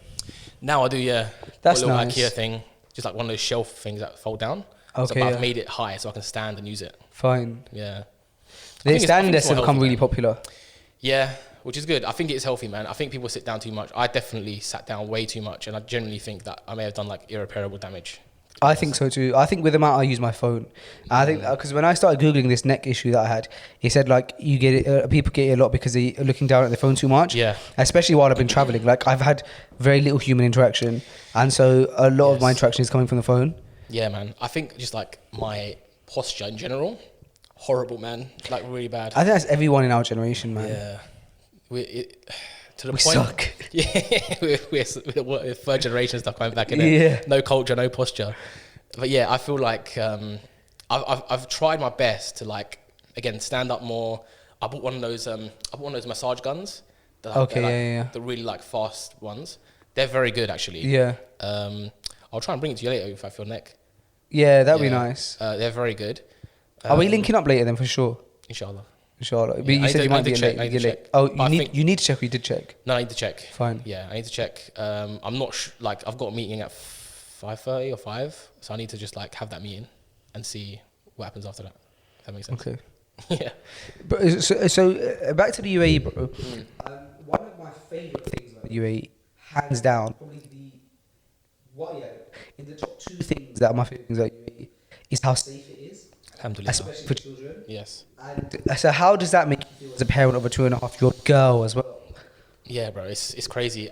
Now I do, yeah. That's Got a little nice. IKEA thing, just like one of those shelf things that fold down. So, Okay, but yeah. I've made it high so I can stand and use it. Fine. Yeah. The standing desks have more become healthy, really man. popular. Yeah, which is good. I think it's healthy, man. I think people sit down too much. I definitely sat down way too much, and I genuinely think that I may have done like irreparable damage. I think so too. I think with the amount I use my phone, I think because when I started googling this neck issue that I had, it said like you get it, people get it a lot because they are looking down at their phone too much. Yeah. Especially while I've been traveling, like I've had very little human interaction, and so a lot of my Yes. interaction is coming from the phone. Yeah, man. I think just like my posture in general, horrible, man. Like really bad. I think that's everyone in our generation, man. Yeah. To the We point. suck. Yeah, we're third generation stuff coming back in there. Yeah. No culture, no posture. But yeah, I feel like I've tried my best to like again stand up more. I bought one of those massage guns. Okay, yeah. The really like fast ones. They're very good actually. Yeah. I'll try and bring it to you later if I feel neck. Yeah, that'd be Yeah. nice. They're very good. Are we linking up later then for sure? Inshallah. Inshallah. But Yeah, I you need said to- you I might need be to check, late. I need You're to late. check. Oh, But I think- you need to check. We did check. No, I need to check. Fine. Yeah, I need to check. I'm not like I've got a meeting at 5:30 or 5, so I need to just like have that meeting and see what happens after that. If that makes sense. Okay. Yeah. But so back to the UAE, bro. One of my favorite things about the UAE, hands down, probably in the top 2 things that are my favorite things about UAE is how safe it is, Alhamdulillah. especially for children. Yes. And so, how does that make you feel as a parent of a 2.5-year-old girl as well? Yeah, bro. It's crazy.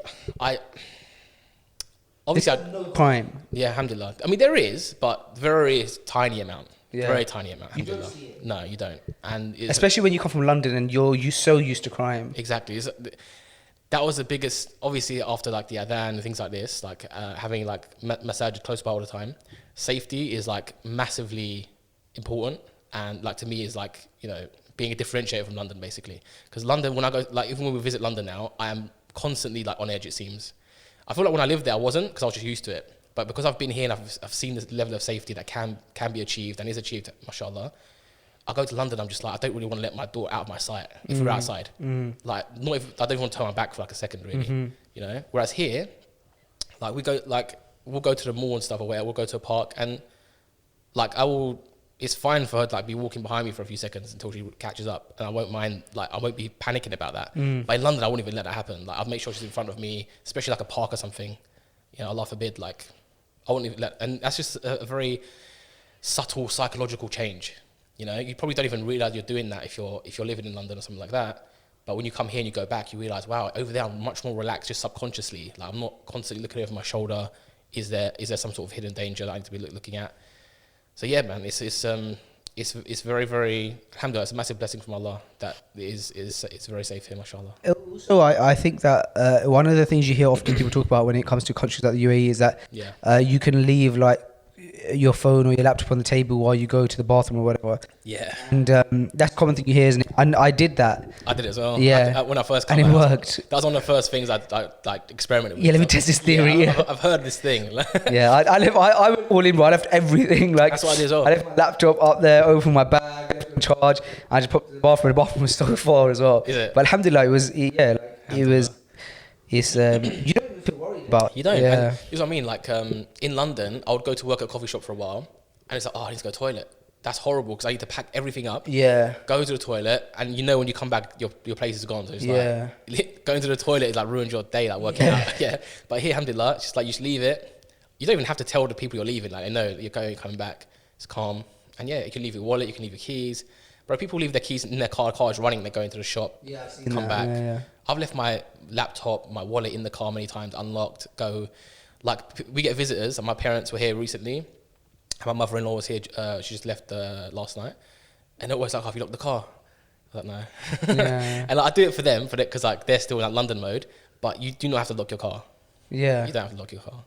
Obviously, There's no crime. yeah, alhamdulillah. I mean, there is, but very tiny amount. Yeah. Very tiny amount. You don't Alhamdulillah. see it. No, you don't. And it's, Especially when you come from London and you're so used to crime. exactly. That was the biggest, obviously, after like the adhan and things like this, like having like masajid close by all the time. Safety is like massively important, and like to me is like, you know, being a differentiator from London basically. Because London, when I go, like even when we visit London now, I am constantly like on edge. It seems. I feel like when I lived there, I wasn't, because I was just used to it. But because I've been here and I've seen this level of safety that can be achieved and is achieved, mashallah. I go to London, I'm just like, I don't really want to let my daughter out of my sight if we're outside. Like, not if I don't even want to turn my back for like a second, really. You know. Whereas here, like we'll go to the mall and stuff, or where we'll go to a park, and like it's fine for her to like be walking behind me for a few seconds until she catches up, and I won't mind, like I won't be panicking about that. But in London, I wouldn't even let that happen. Like I'll make sure she's in front of me, especially like a park or something. You know, Allah forbid, like I wouldn't even let, and that's just a very subtle psychological change. You know, you probably don't even realize you're doing that if you're living in London or something like that. But when you come here and you go back, you realize, wow, over there I'm much more relaxed, just subconsciously. Like I'm not constantly looking over my shoulder. Is there some sort of hidden danger that I need to be looking at? So yeah, man, it's very, very, alhamdulillah, it's a massive blessing from Allah that it's very safe here, mashallah. Also, I think that one of the things you hear often people talk about when it comes to countries like the UAE is that you can leave like your phone or your laptop on the table while you go to the bathroom or whatever. Yeah. And that's a common thing you hear, isn't it? And I did that. I did it as well. Yeah. When I first came and it out, worked. That was one of the first things I like experimented with. Yeah, let me test this theory. Yeah, I've heard this thing. Yeah, I went all in, bro. I left everything. Like, That's what I did as well. I left my laptop up there, opened my bag, left it in charge. I just popped to the bathroom. The bathroom was so far as well. Is it? But alhamdulillah, it was, you don't even feel worried about. You don't. Yeah. And here's what I mean. Like in London, I would go to work at a coffee shop for a while, and it's like, I need to go to the toilet. That's horrible because I need to pack everything up. Yeah. Go to the toilet, and when you come back, your place is gone. So it's like going to the toilet is like ruined your day, like working out. Yeah. But here, alhamdulillah, it's just like you just leave it. You don't even have to tell the people you're leaving. Like they know you're going, coming back. It's calm, and you can leave your wallet, you can leave your keys. Bro, people leave their keys in their car is running. They're going to the shop. Yeah, I've seen come back. Yeah. I've left my laptop, my wallet in the car many times, unlocked. We get visitors, and my parents were here recently. And my mother-in-law was here. She just left last night, and they're always like, "Have you locked the car?" I was like, "No." Yeah. And like, I do it for them, because like they're still in like London mode. But you do not have to lock your car. Yeah. You don't have to lock your car.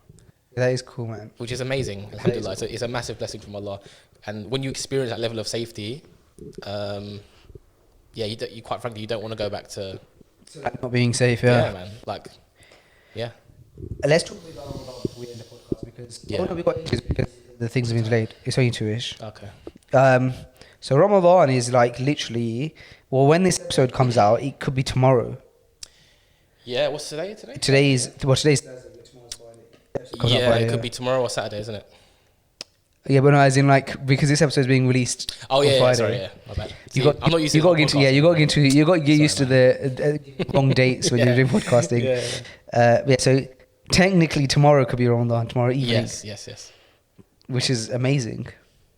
That is cool, man. Which is amazing. Alhamdulillah. Cool. It's a massive blessing from Allah. And when you experience that level of safety, you quite frankly, you don't want to go back to not being safe. Yeah, man. Like, yeah. Let's talk about before we end the podcast because we got issues because the things have been delayed. It's only 2-ish. Okay. So Ramadan is like literally. Well, when this episode comes out, it could be tomorrow. Yeah. What's today? Today's Thursday. Tomorrow's Friday. Yeah, it could be tomorrow or Saturday, isn't it? Yeah, but no, as in like because this episode is being released. Oh on Friday. Sorry, yeah, my bad. I'm not used to. You got to get used to the wrong dates when you're doing podcasting. So technically tomorrow could be Ramadan, tomorrow evening. Yes. Which is amazing.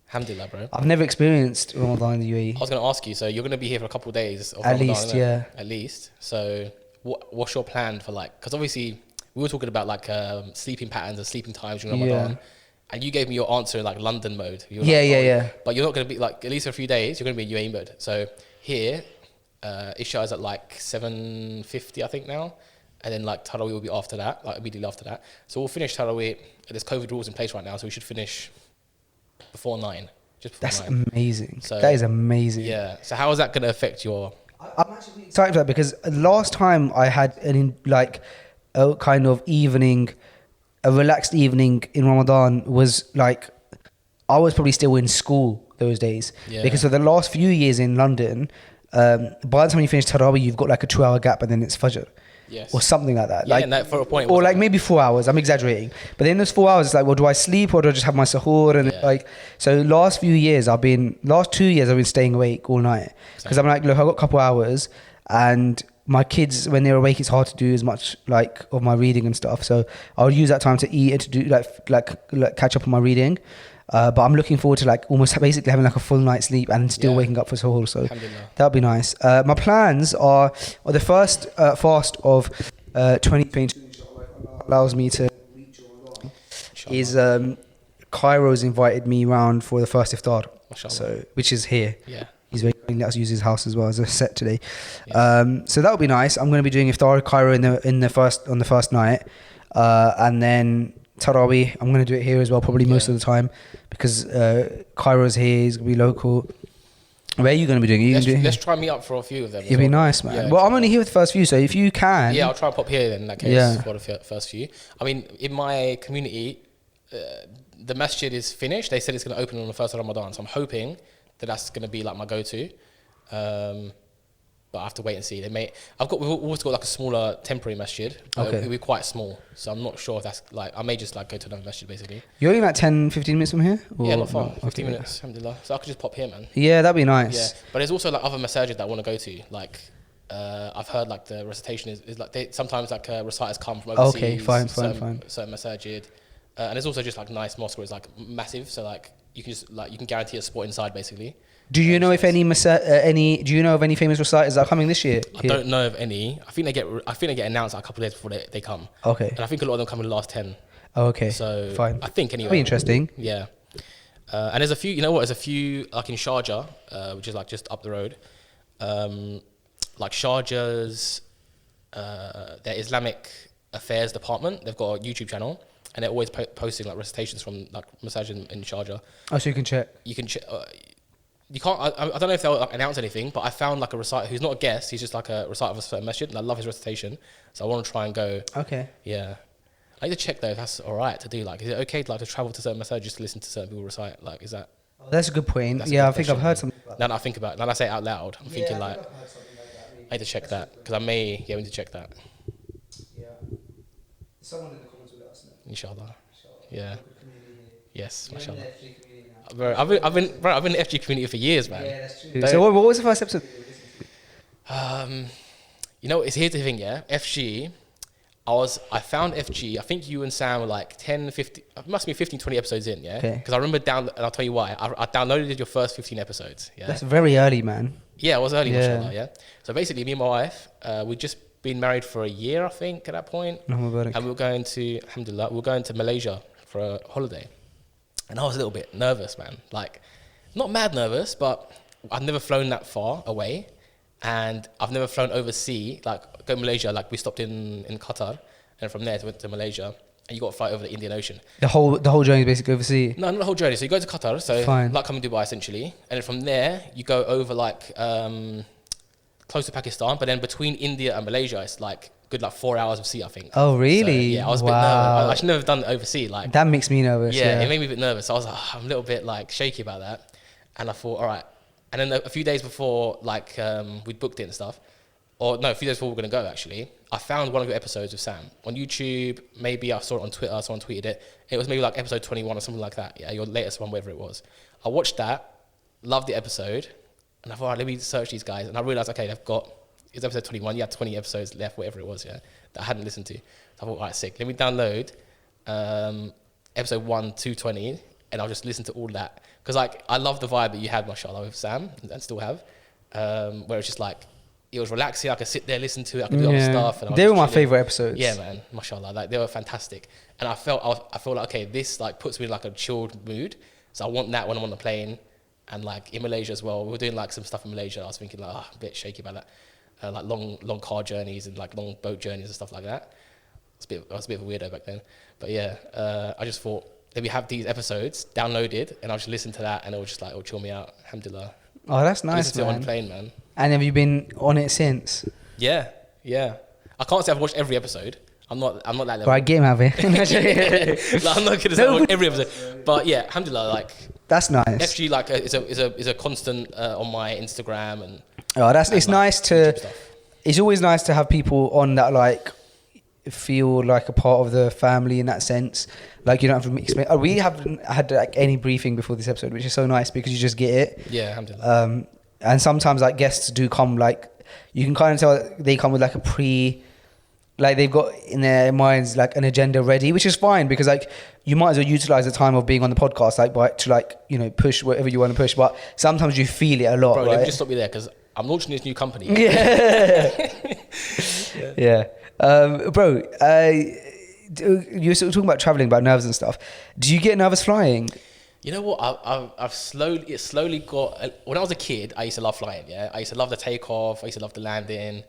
Alhamdulillah, bro. I've never experienced Ramadan in the UAE. I was going to ask you, so you're going to be here for a couple of days of At Ramadan, least, yeah. At least. So what's your plan for like, because obviously we were talking about like sleeping patterns and sleeping times during Ramadan. And you gave me your answer in like London mode. Yeah. But you're not going to be like, at least for a few days, you're going to be in UAE mode. So here, Isha is at like 7:50, I think now. And then like Tarawih will be after that, like immediately after that. So we'll finish Tarawih. There's COVID rules in place right now, so we should finish before 9. Just before That's 9. amazing. So, that is amazing. Yeah. So how is that going to affect your... I'm actually excited for that because last time I had a kind of evening... A relaxed evening in Ramadan was like, I was probably still in school those days. Yeah. Because for the last few years in London, by the time you finish Tarawih, you've got like a 2-hour gap and then it's Fajr. Yes. Or something like that. Yeah, like, and that for a point. Or like maybe 4 hours, I'm exaggerating. But then those 4 hours, it's like, well, do I sleep or do I just have my sahur? And so last 2 years, I've been staying awake all night. Because I'm like, look, I've got a couple hours and my kids, when they're awake, it's hard to do as much like of my reading and stuff. So I'll use that time to eat and to do like catch up on my reading. But I'm looking forward to like almost basically having like a full night's sleep and still waking up for Sahur. So that'll be nice. My plans are the first fast of 2022 allows me to reach Ramadan is Cairo's invited me round for the first iftar. So which is here. Yeah. He's very let us use his house as well as a set today. Yes. So that'll be nice. I'm going to be doing iftar at Cairo on the first night, and then Tarawih. I'm going to do it here as well, probably most of the time, because Cairo's here. He's going to be local. Where are you going to be doing? Let's try me up for a few of them. It'd be nice, man. Well, I'm only here with the first few, so if you can, I'll try and pop here then, in that case for the first few. I mean, in my community, the masjid is finished. They said it's going to open on the first of Ramadan, so I'm hoping that's going to be like my go-to, but I have to wait and see. We've always got like a smaller temporary masjid. It'll be quite small, so I'm not sure if that's like, I may just like go to another masjid basically. You're only like 10-15 minutes from here? Yeah, not far. 15 minutes, alhamdulillah. So I could just pop here, man. Yeah, that'd be nice. Yeah, but there's also like other masajid that I want to go to. Like I've heard like the recitation is like sometimes like reciters come from overseas. Okay, fine. Certain masajid, and there's also just like nice mosque where it's like massive, so like you can guarantee a spot inside basically. Do you know if any do you know of any famous reciters that are coming this year? I don't know of any. I think they get announced like a couple of days before they come. Okay. And I think a lot of them come in the last 10. Oh, okay. So Fine. I think anyway. That'll be interesting. Yeah. And there's a few, you know what, there's a few, like in Sharjah, which is like just up the road. Like Sharjah's, their Islamic Affairs Department, they've got a YouTube channel, and they're always posting like recitations from like masajid in Sharjah. Oh, so you can check. You can check. You can't. I don't know if they'll like announce anything, but I found like a reciter who's not a guest. He's just like a reciter of a certain masjid, and I love his recitation. So I want to try and go. Okay. Yeah, I need to check though if that's all right to do. Like, is it okay to like to travel to certain massages just to listen to certain people recite? Like, is that? Oh, that's a good point. That's a Yeah, good I think I've question. heard something about Now that. that I think about it, now that I say it out loud, I'm thinking like, I need to check that because I may get into check that. Yeah. Someone in the comments will let us know. Inshallah. Yeah. Yes. You're in the Mashallah. FG community now. Bro, I've been in the FG community for years, man. Yeah, that's true. Don't- So what was the first episode? You know, here's the thing, yeah. FG, I found FG, I think you and Sam were like 10, 15, it must be 15, 20 episodes in, yeah? Okay. Because I remember and I'll tell you why. I downloaded your first 15 episodes, yeah? That's very early, man. Yeah, it was early, Yeah. mashallah, yeah? So basically, me and my wife, we'd just been married for a year, I think, at that point. And we were going to, alhamdulillah, we were going to Malaysia for a holiday. And I was a little bit nervous, man. Like, not mad nervous, but I've never flown that far away. And I've never flown overseas, like, go to Malaysia, like, we stopped in Qatar. And from there, went to Malaysia. And you got to fly over the Indian Ocean. The whole journey is basically overseas. No, not the whole journey. So you go to Qatar, so Fine. like coming to Dubai, essentially. And then from there, you go over, like, close to Pakistan. But then between India and Malaysia, it's, like, good, like, 4 hours of sea, I think. Oh, really? So, yeah, I was a bit Wow. nervous. I should never have done it overseas, like. That makes me nervous. Yeah, Yeah. it made me a bit nervous. I was like, I'm a little bit like shaky about that. And I thought, all right. And then a few days before, like, we'd booked it and stuff. Or no, a few days before we were going to go, actually. I found one of your episodes with Sam on YouTube. Maybe I saw it on Twitter, someone tweeted it. It was maybe like episode 21 or something like that. Yeah, your latest one, whatever it was. I watched that, loved the episode. And I thought, all right, let me search these guys. And I realized, okay, it's episode 21. You had 20 episodes left, whatever it was, yeah, that I hadn't listened to. So I thought, all right, sick. Let me download episode 1 to 20, and I'll just listen to all that. Because, like, I love the vibe that you had, mashallah, with Sam, and still have, where it's just like, it was relaxing. I could sit there, listen to it. I could do other stuff. And I was They were just my chilling. favorite episodes. Yeah, man, mashallah, like they were fantastic. And I felt like, okay, this like puts me in like a chilled mood. So I want that when I'm on the plane, and like in Malaysia as well. We were doing like some stuff in Malaysia. I was thinking like, a bit shaky about that, like long car journeys and like long boat journeys and stuff like that. I was a bit of a weirdo back then, but yeah, I just thought let me have these episodes downloaded, and I'll just listen to that, and it'll chill me out. Alhamdulillah. Oh, that's I nice, listened to it on man. the plane, man. And have you been on it since? Yeah. I can't say I've watched every episode. I'm not that level. Right, game having. Like, I'm not gonna say I watched every episode, but yeah, alhamdulillah, like That's nice. FG like is a constant on my Instagram and. Oh, it's like, nice to. YouTube stuff. It's always nice to have people on that like feel like a part of the family in that sense. Like you don't have to explain. We haven't had like any briefing before this episode, which is so nice because you just get it. Yeah, alhamdulillah. And sometimes like guests do come like you can kind of tell they come with like like they've got in their minds like an agenda ready, which is fine because like you might as well utilize the time of being on the podcast like to push whatever you want to push. But sometimes you feel it a lot, Bro, right? let me just stop you there because I'm launching this new company. Yeah. Bro, you're sort of talking about traveling, about nerves and stuff. Do you get nervous flying? You know what? I've slowly got. When I was a kid, I used to love flying. Yeah, I used to love the takeoff. I used to love the landing.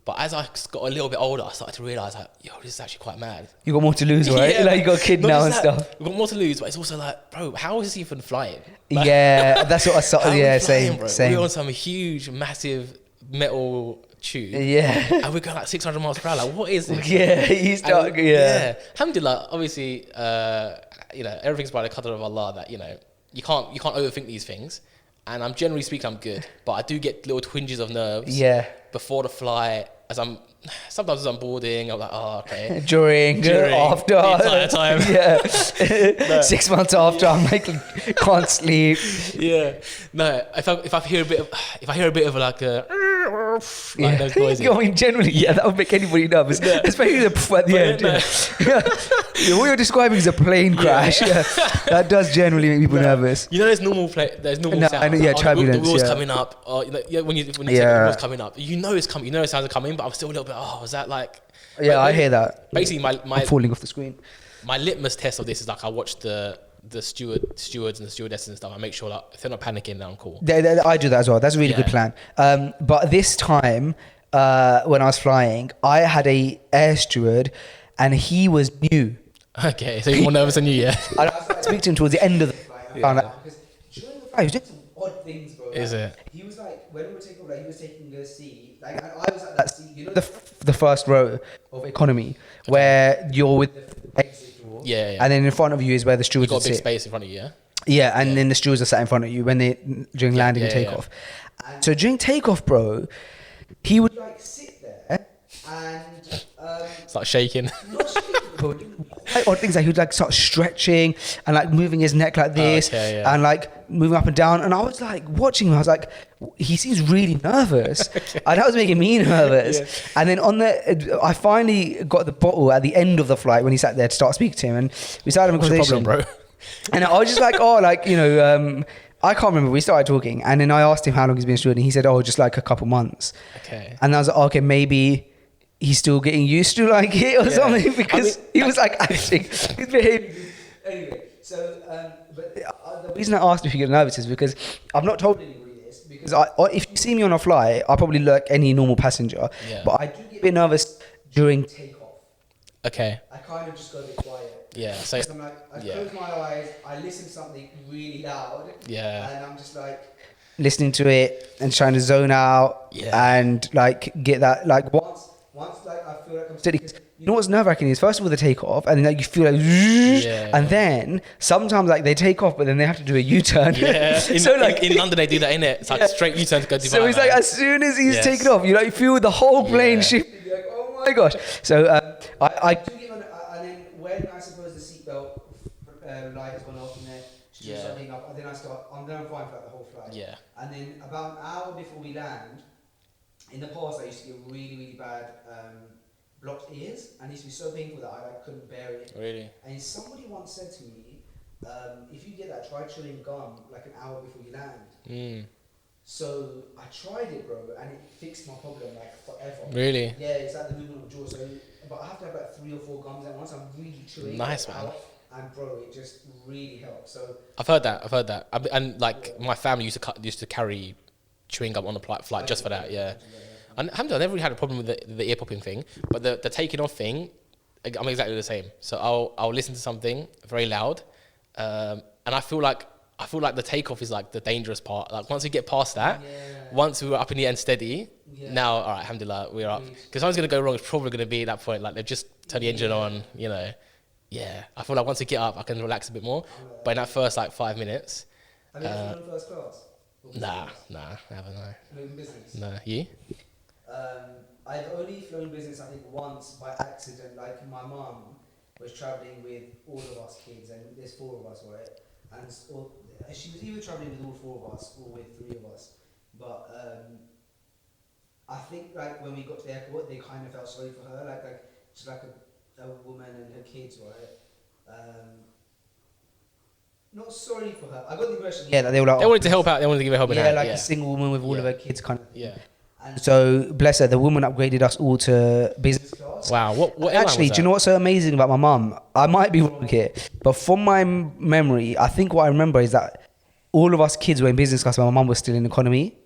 But as I got a little bit older, I started to realize, like, yo, this is actually quite mad. You got more to lose, right? Yeah, like you got a kid not now and just that, stuff. We've got more to lose, but it's also like, bro, how is this even flying? Like, Yeah, that's what I saw. how are we Yeah, flying, bro? same. We're on some huge, massive metal tube. Yeah. And we're going like 600 miles per hour. Like, what is this? Yeah, you start. And, Yeah. Alhamdulillah, obviously, everything's by the qadr of Allah that, you can't overthink these things. And I'm generally speaking, I'm good. But I do get little twinges of nerves. Yeah. Before the flight, sometimes as I'm boarding, I'm like, oh, okay. During, after, the entire time. Yeah. 6 months after, I'm like, can't sleep. Yeah. No, if I hear a bit of like a like those noises. I mean, generally, yeah, that would make anybody nervous, especially the at the end. Yeah. What you're describing is a plane crash. Yeah. That does generally make people nervous. There's normal No, sounds. I know, yeah, Like, turbulence, the wheels yeah. coming up, or when you take the wheels coming up, it's coming. The sounds are coming, but I'm still a little bit. Oh, was that like? Yeah, I hear that. Basically, my I'm falling off the screen. my litmus test of this is like I watch the stewards and the stewardesses and stuff. I make sure that if they're not panicking, then I'm cool. I do that as well. That's a really good plan. But this time, when I was flying, I had a air steward, and he was new. Okay, so you're more nervous than you, yeah. And I started speaking to him towards the end of the flight. I found out because during the flight, he was doing some odd things, bro. Is it? He was like, when we were taking off, like, he was taking a seat, like, and I was at that seat, you know, the first row of economy, where you're with the exit door. Yeah. And then in front of you is where the You stewards got would a big sit. space in front of you, yeah. Yeah, and then the stewards are sat in front of you when during landing and takeoff. And so during takeoff, bro, he would like sit there and Start shaking. not shaking, but quite odd things, like he would like start stretching and like moving his neck like this and like moving up and down, and I was like watching him. I was like, he seems really nervous, and that was making me nervous. And then I finally got the bottle at the end of the flight when he sat there to start speaking to him, and we started having a What's your conversation. problem, bro? And I was just like, oh, like, you know, I can't remember. We started talking, and then I asked him how long he's been a steward, and he said, oh, just like a couple months. Okay. And I was like, okay, maybe he's still getting used to like it or something, because he was like acting, his behaviour. Anyway, so, but the reason I asked if you get nervous is because I've not told anybody this, because if you see me on a flight, I probably look like any normal passenger, but I do get a bit nervous during takeoff. Okay. I kind of just go a bit quiet. Yeah. So I'm like, I close my eyes, I listen to something really loud, and I'm just like listening to it and trying to zone out, and like get that, like once like I feel like I'm steady. 'Cause you know what's nerve-wracking is, first of all, the takeoff, and then like you feel like, and then sometimes like they take off, but then they have to do a U-turn. Yeah. So like in London they do that, innit? It's like straight U-turn to go to Dubai. so it's like as soon as he's taken off, you like feel the whole plane shifting. You're like, oh my gosh. So I do get on, and then when I suppose the seatbelt light has gone off and then she's something up, and then I'm fine for like the whole flight. Yeah. And then about an hour before we land, in the past I used to get really, really bad blocked ears, and it used to be so painful that I like couldn't bear it. Really? And somebody once said to me, if you get that, try chewing gum like an hour before you land. So I tried it, bro, and it fixed my problem like forever. Really? Yeah, it's like the movement of jaw. So, but I have to have like 3 or 4 gums at once. I'm really chewing. Nice, man. And bro, it just really helps. So I've heard that. And like my family used to carry chewing gum on the flight just for that. Yeah. And I never really had a problem with the ear popping thing, but the taking off thing, I'm exactly the same. So I'll listen to something very loud, and I feel like the takeoff is like the dangerous part. Like once we get past that, once we were up in the end steady, now all right, alhamdulillah, we're up. Because something's gonna go wrong, it's probably gonna be at that point. Like they've just turned the engine on, you know. Yeah, I feel like once we get up, I can relax a bit more. But in that first like 5 minutes, have you ever flown first class? nah, I haven't. Flown business? No, you? I've only flown business, I think, once by accident. Like my mum was traveling with all of us kids, and there's 4 of us, right? And she was either traveling with all 4 of us or with 3 of us. But I think like when we got to the airport, they kind of felt sorry for her, like she's like a woman and her kids, right? Not sorry for her. I got the impression. Yeah, that they were like. They wanted to help out. They wanted to give her help. Yeah, like a single woman with all of her kids, kind of. Yeah. And so, bless her, the woman upgraded us all to business class. Wow. What Actually, do you know what's so amazing about my mum? I might be wrong here, but from my memory, I think what I remember is that all of us kids were in business class, but my mum was still in economy.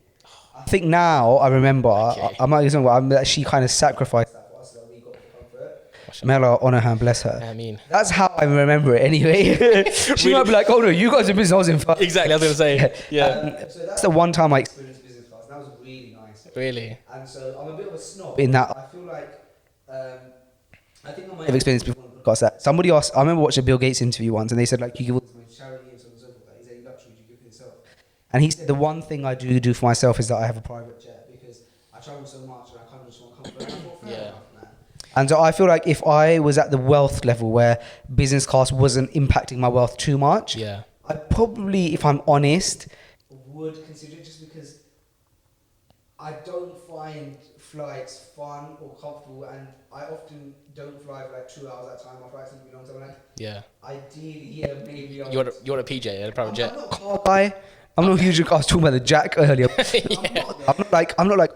I think now I remember, I might be wrong, but she kind of sacrificed that for us, that we got the comfort. May Allah honour her and bless her. I mean, that's how I remember it anyway. She might be like, oh no, you guys are in business, I was in fun. Exactly, I was going to say. Yeah. So that's the one time I experienced business class, and that was really nice. Really? And so I'm a bit of a snob in that I feel like, I think I might have experienced before on the podcast that somebody asked, I remember watching a Bill Gates interview once, and they said like, you give all this money to charity and so on and so forth, like, is there any luxury you give yourself? And he said the one thing I do for myself is that I have a private jet, because I travel so much and I kind of just want comfort. And I thought, fair enough, man. And so I feel like if I was at the wealth level where business class wasn't impacting my wealth too much, I probably, if I'm honest, would consider it, just because I don't find flights fun or comfortable, and I often don't fly for like 2 hours at a time. My flights take me long, so I'm like, ideally, maybe you want a PJ, a private jet? I'm not a car guy. I'm not huge. I was talking about the Jack earlier. I'm not like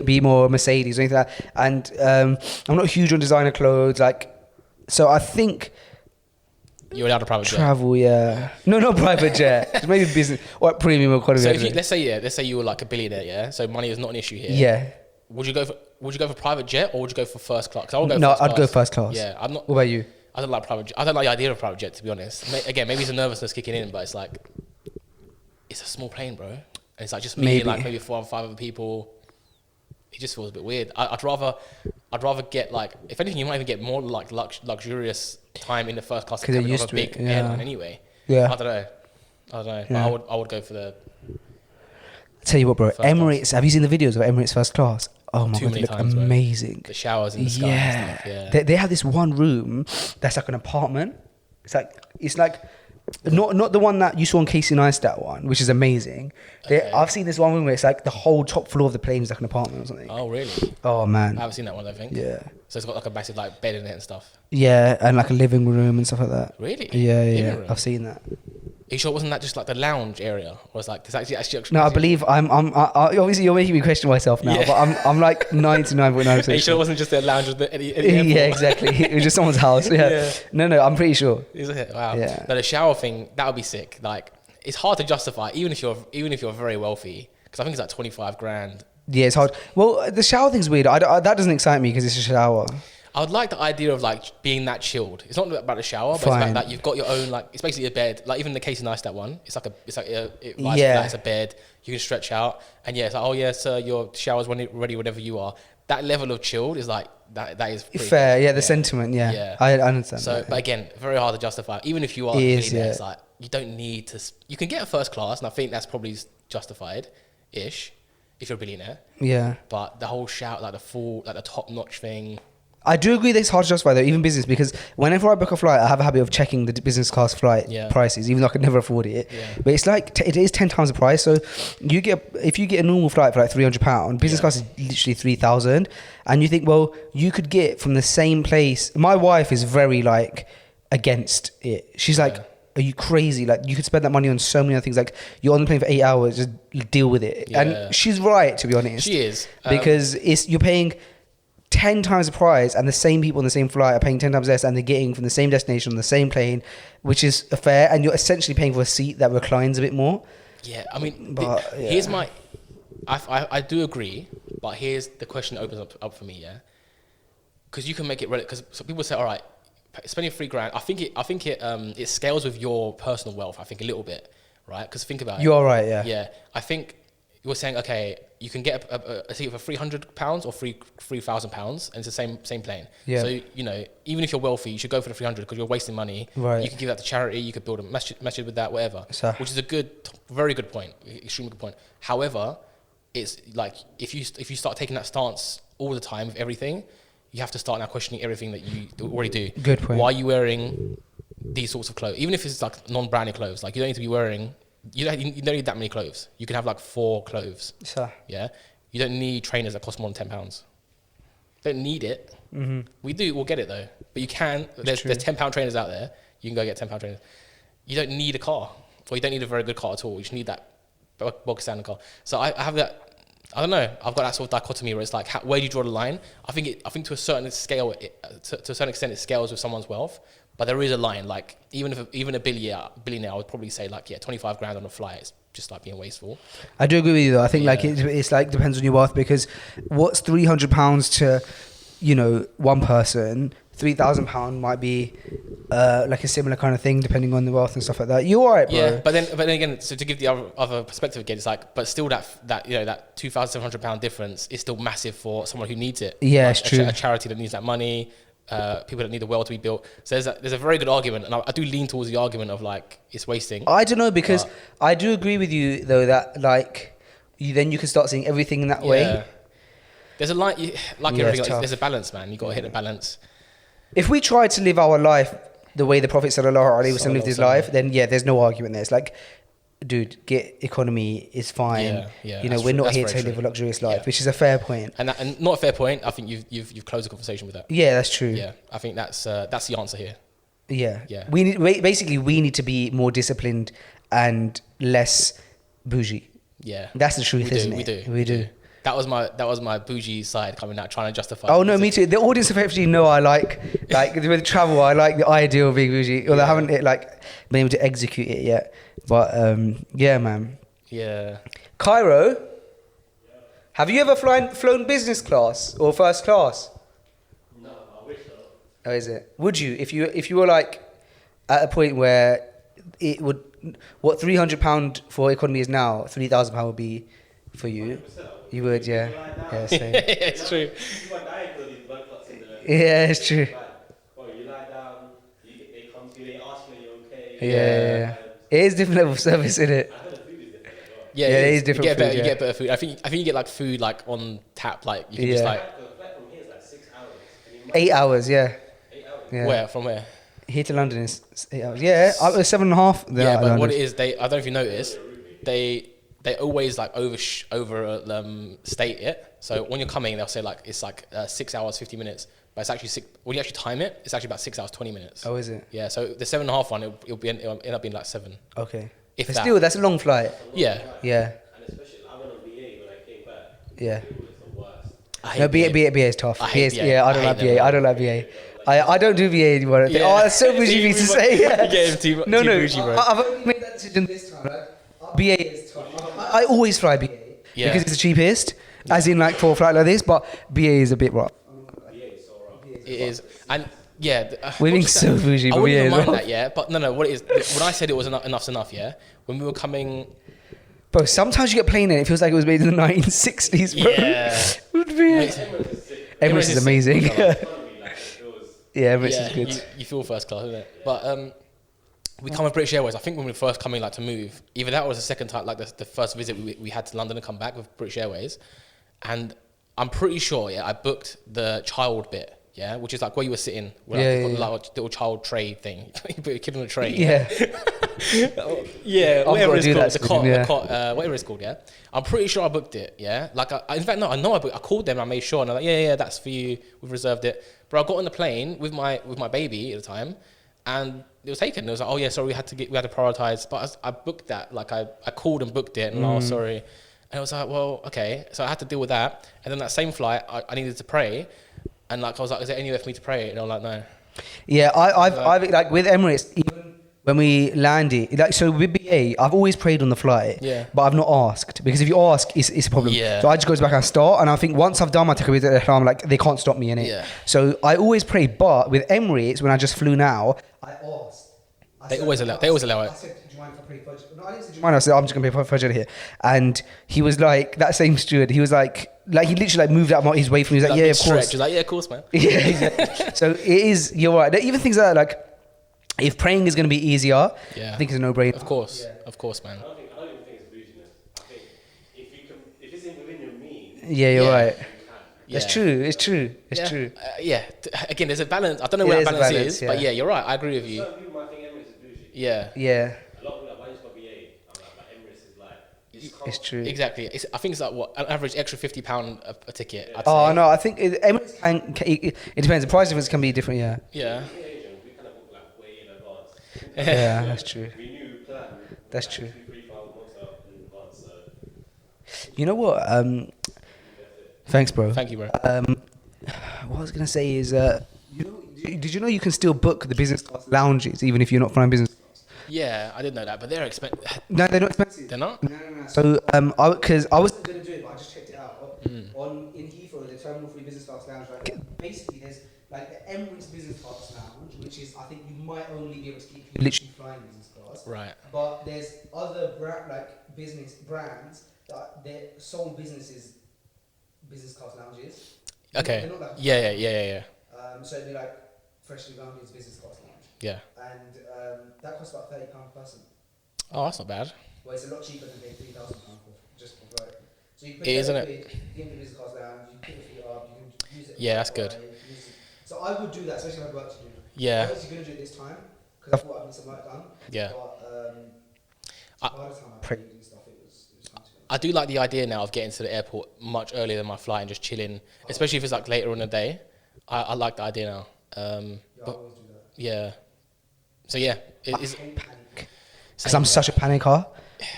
be more Mercedes or anything like that. And I'm not huge on designer clothes. Like So I think You're allowed a private jet. travel, yeah. No, not private jet. Just maybe business or premium economy. So I if don't you, know. let's say you were like a billionaire, yeah. So money is not an issue here. Yeah. Would you go for private jet or would you go for first class? 'Cause I would go No, first I'd class. go first class. Yeah, I'm not. What about you? I don't like private jet. I don't like the idea of private jet, to be honest. Again, maybe it's a nervousness kicking in, but it's like, it's a small plane, bro. And it's like just me and like maybe 4 or 5 other people. It just feels a bit weird. I'd rather get like, if anything, you might even get more like luxurious time in the first class 'Cause they're cabin of used a to big it, yeah. airline anyway. Yeah. I don't know. Yeah. But I would go for the Tell you what, bro. First class. Emirates. Have you seen the videos of Emirates first class? Oh my Too god, many they look times, bro. amazing. the showers in the sky Yeah. and stuff. Yeah. They have this one room that's like an apartment. It's like not the one that you saw on Casey Neistat one, which is amazing. Okay. I've seen this one room where it's like the whole top floor of the plane is like an apartment or something. Oh really? Oh man. I haven't seen that one, I think. Yeah. So it's got like a massive like bed in it and stuff. Yeah, and like a living room and stuff like that. Really? Yeah, Living yeah. room? I've seen that. Are you sure it wasn't that just like the lounge area? Or it's like, there's actually No, I believe I obviously you're making me question myself now, Yeah. but I'm like 99.9%. Are you sure it wasn't just the lounge of the airport? Yeah, exactly. It was just someone's house. Yeah. Yeah. No, I'm pretty sure. Is it? Wow. Yeah. No, the shower thing, that would be sick. Like, it's hard to justify, even if you're very wealthy, because I think it's like 25 grand. Yeah, it's hard. Well, the shower thing's weird. That doesn't excite me because it's a shower. I would like the idea of like being that chilled. It's not about the shower, but Fine. it's about that you've got your own, like, it's basically a bed. Like even the Casey Neistat one, it lies Yeah. flat, it's a bed. You can stretch out, and yeah, it's like, oh yeah, sir, your shower's ready whenever you are. That level of chilled is like that is pretty Fair, good. yeah. The sentiment, yeah. Yeah. I understand. So, that, but again, very hard to justify. Even if you are It a is, millionaire, yeah. it's like you don't need to. You can get a first class, and I think that's probably justified-ish if you're a billionaire. yeah. But the whole shout, like the top-notch thing. I do agree that it's hard to justify though, even business, because whenever I book a flight, I have a habit of checking the business class flight Yeah. prices, even though I could never afford it. Yeah. But it's like it is 10 times the price. So if you get a normal flight for like £300, business Yeah. class is literally 3,000, and you think, well, you could get from the same place. My wife is very like against it. She's like, Yeah. are you crazy? Like you could spend that money on so many other things. Like you're on the plane for 8 hours, just deal with it. Yeah. And she's right, to be honest. She is. Because you're paying 10 times the price, and the same people on the same flight are paying 10 times less, and they're getting from the same destination on the same plane, which is fair, and you're essentially paying for a seat that reclines a bit more. Yeah, I mean, But, here's yeah. my. I do agree, but here's the question that opens up for me, yeah. Because you can make it because so people say, all right, spending £3,000. I think it scales with your personal wealth. I think a little bit, right? Because think about it. You are right, yeah. Yeah, I think you're saying, okay, you can get a ticket for £300 or £3,000, and it's the same plane. Yeah. So you know, even if you're wealthy, you should go for the 300 because you're wasting money. Right. You could give that to charity. You could build a masjid with that, whatever. So- Which is a very good point, extremely good point. However, it's like if you start taking that stance all the time with everything, you have to start now questioning everything that you already do. Good point. Why are you wearing these sorts of clothes? Even if it's like non-branded clothes, like you don't need to be wearing. You don't need that many clothes. You can have like 4 clothes. So, Yeah, you don't need trainers that cost more than £10. Don't need it. We'll get it though. But you can. There's £10 trainers out there. You can go get £10 trainers. You don't need a car, or you don't need a very good car at all. You just need that bog standard car. So I have that. I don't know. I've got that sort of dichotomy where it's like, where do you draw the line? I think to a certain scale, to a certain extent, it scales with someone's wealth. But there is a line. Like even a billionaire, I would probably say like, yeah, 25 grand on a flight is just like being wasteful. I do agree with you though. I think like Yeah. it's like depends on your wealth, because what's £300 to, you know, one person, £3,000 might be like a similar kind of thing depending on the wealth and stuff like that. You're alright, bro. Yeah, but then again, so to give the other perspective again, it's like, but still that you know that £2,700 difference is still massive for someone who needs it. Yeah, Like it's true. A charity that needs that money, people that need the world to be built. So there's a very good argument, and I do lean towards the argument of like it's wasting. I don't know, because But- I do agree with you though that like you can start seeing everything in that way. There's a line, like Yeah, everything, it's like, tough. there's a balance, man. You got to hit the balance. If we try to live our life the way the Prophet sallallahu alaihi wasallam lived his Sallallahu alaihi life, then yeah, there's no argument there. It's like, dude, get economy is fine. Yeah, you know, that's we're true. not That's here very to live a true. luxurious life, Yeah. which is a fair point. And not a fair point. I think you've closed the conversation with that. Yeah, that's true. Yeah, I think that's the answer here. Yeah. Yeah. We need to be more disciplined and less bougie. Yeah, That's the truth, isn't it? We do. That was my bougie side coming out, trying to justify. Oh no, me too. The audience effectively know I like with travel. I like the idea of being bougie, although I haven't been able to execute it yet. But yeah, man. Yeah. Cairo, have you ever flown business class or first class? No, I wish so. Oh, is it? Would you if you were like at a point where it would what £300 for economy is now, £3,000 would be for you? You would, yeah. Yeah, same. It's true. You might die because these blood clots in the. Yeah, it's true. Well, you lie down, they come to you, they ask you, are you okay? Yeah. It is different level of service, isn't it? I heard the food is different as well. Yeah, it is different You get food, better, yeah. you get better food. I think you get like food like on tap, like you can Yeah. just like The flight from here is like 6 hours. And you 8 hours, yeah. 8 hours. Yeah. where from where. Here to London is 8 hours. Yeah, I was 7.5. then Yeah, out of but London. what it is, I don't know if you noticed, they always like over state it. So when you're coming, they'll say like it's like 6 hours 50 minutes, but it's actually when you actually time it, it's actually about 6 hours 20 minutes. Oh, is it? Yeah, so the 7.5 one, it'll end up being like 7. Okay. If But that. still, that's a long flight. Yeah. Yeah, And especially, I went on BA when I came back. yeah. It was the worst. I No, hate BA is tough. I hate BA is, BA. yeah, I don't I like hate them. BA. I don't like BA. I don't do BA anymore. Yeah. Oh, that's so bougie of me to say. Yeah. You get him too No, bougie, bro. I've only made that decision this time. BA is tough. I always fly BA Yeah. because it's the cheapest, as in like for a flight like this. But BA is a bit rough. It is, and yeah. We're being what's so that? bougie, I but wouldn't BA even is mind rough. that, yeah. But no. What it is, when I said it was enough's enough, yeah. When we were coming, Bro, sometimes you get plane in it feels like it was made in the 1960s, bro. yeah. Would be. Emirates is amazing. Yeah, Emirates is good. You feel first class, isn't it? But we come with British Airways. I think when we were first coming like to move, either that or was the second time, like the first visit we had to London and come back with British Airways, and I'm pretty sure, yeah, I booked the child bit, yeah, which is like where you were sitting, where Yeah, like, yeah, you've got like a little child tray thing. You put your kid on a tray. Yeah. Yeah, I've whatever gotta it's do called, that the soon, cot, yeah. the cot, whatever it's called, yeah. I'm pretty sure I booked it, yeah. Like, in fact, no, I know I booked. I called them, and I made sure, and I'm like, yeah, that's for you. We've reserved it. But I got on the plane with my baby at the time, and it was taken. It was like, oh yeah, sorry, we had to prioritize. But I booked that. Like, I called and booked it, and oh sorry. And I was like, well, okay. So I had to deal with that. And then that same flight, I needed to pray, and like I was like, is there anywhere for me to pray? And I was like, no. Yeah, I've like with Emirates, even when we landed, like so with BA, I've always prayed on the flight. Yeah. But I've not asked because if you ask, it's a problem. Yeah. So I just goes back and start, and I think once I've done my takbir al-ihram, like they can't stop me in it. Yeah. So I always pray. But with Emirates, when I just flew now, I asked. They always allow it. I said, do you mind if I pray Fajr? No, I didn't say, do you mind? I said, I'm just going to pray Fajr here. And he was like, that same steward, he was like he literally like moved out of his way from me. He was like, That yeah, big of course. stretch. He was like, yeah, of course, man. Yeah, exactly. So it is, you're right. Even things like that, like, if praying is going to be easier, Yeah. I think it's a no-brainer. Of course, man. I don't even think it's bouginess. I think if it's within your means, Yeah, you're Yeah. right. Yeah. It's true. It's true. It's Yeah. true. Again, there's a balance. I don't know Yeah, where that there's a balance balance, is, but yeah. yeah, you're right. I agree with you. some people might think Emirates is bougie. Yeah, Yeah, A lot of people are like, why you just got BA? I'm like, but Emirates is like, it's true. exactly. I think it's like what an average extra £50 a ticket. I'd Oh say. no, I think Emirates it depends. The price difference can be different. Yeah, Yeah, Asian, we kind of book like way in advance. yeah, that's true. We knew plan. That's true. 2-3 months out in advance. So You know what? Thanks, bro. thank you, bro. What I was gonna say is, did you know you can still book the business class lounges even if you're not flying business class? Yeah, I didn't know that, but they're expensive. No, they're not expensive. They're not. No. So because I wasn't gonna do it, but I just checked it out in Heathrow, the Terminal 3 Business Class Lounge. Like, basically, there's like the Emirates Business Class Lounge, which is I think you might only be able to get if you're literally flying business class. Right. But there's other business brands that their sole businesses business class lounges. Okay. They're not like Yeah. so it'd be like Freshly Grounded's business class lounge, Yeah. and that costs about £30 per person. Oh, that's not bad. Well, it's a lot cheaper than paying £3,000 just for flight. So you It is, isn't it? You get the business class lounge, you put your feet up, you can use it. Yeah, that's good. So I would do that, especially if I had work to do. Yeah. I was going to do it this time because I thought I'd need some work done. Yeah. But by the time I prayed and stuff, it was time to go. I do like the idea now of getting to the airport much earlier than my flight and just chilling, especially if it's like later in the day. I like the idea now. Yeah, I But always do that. yeah. So yeah, I hate panic. Because I'm such a panicker.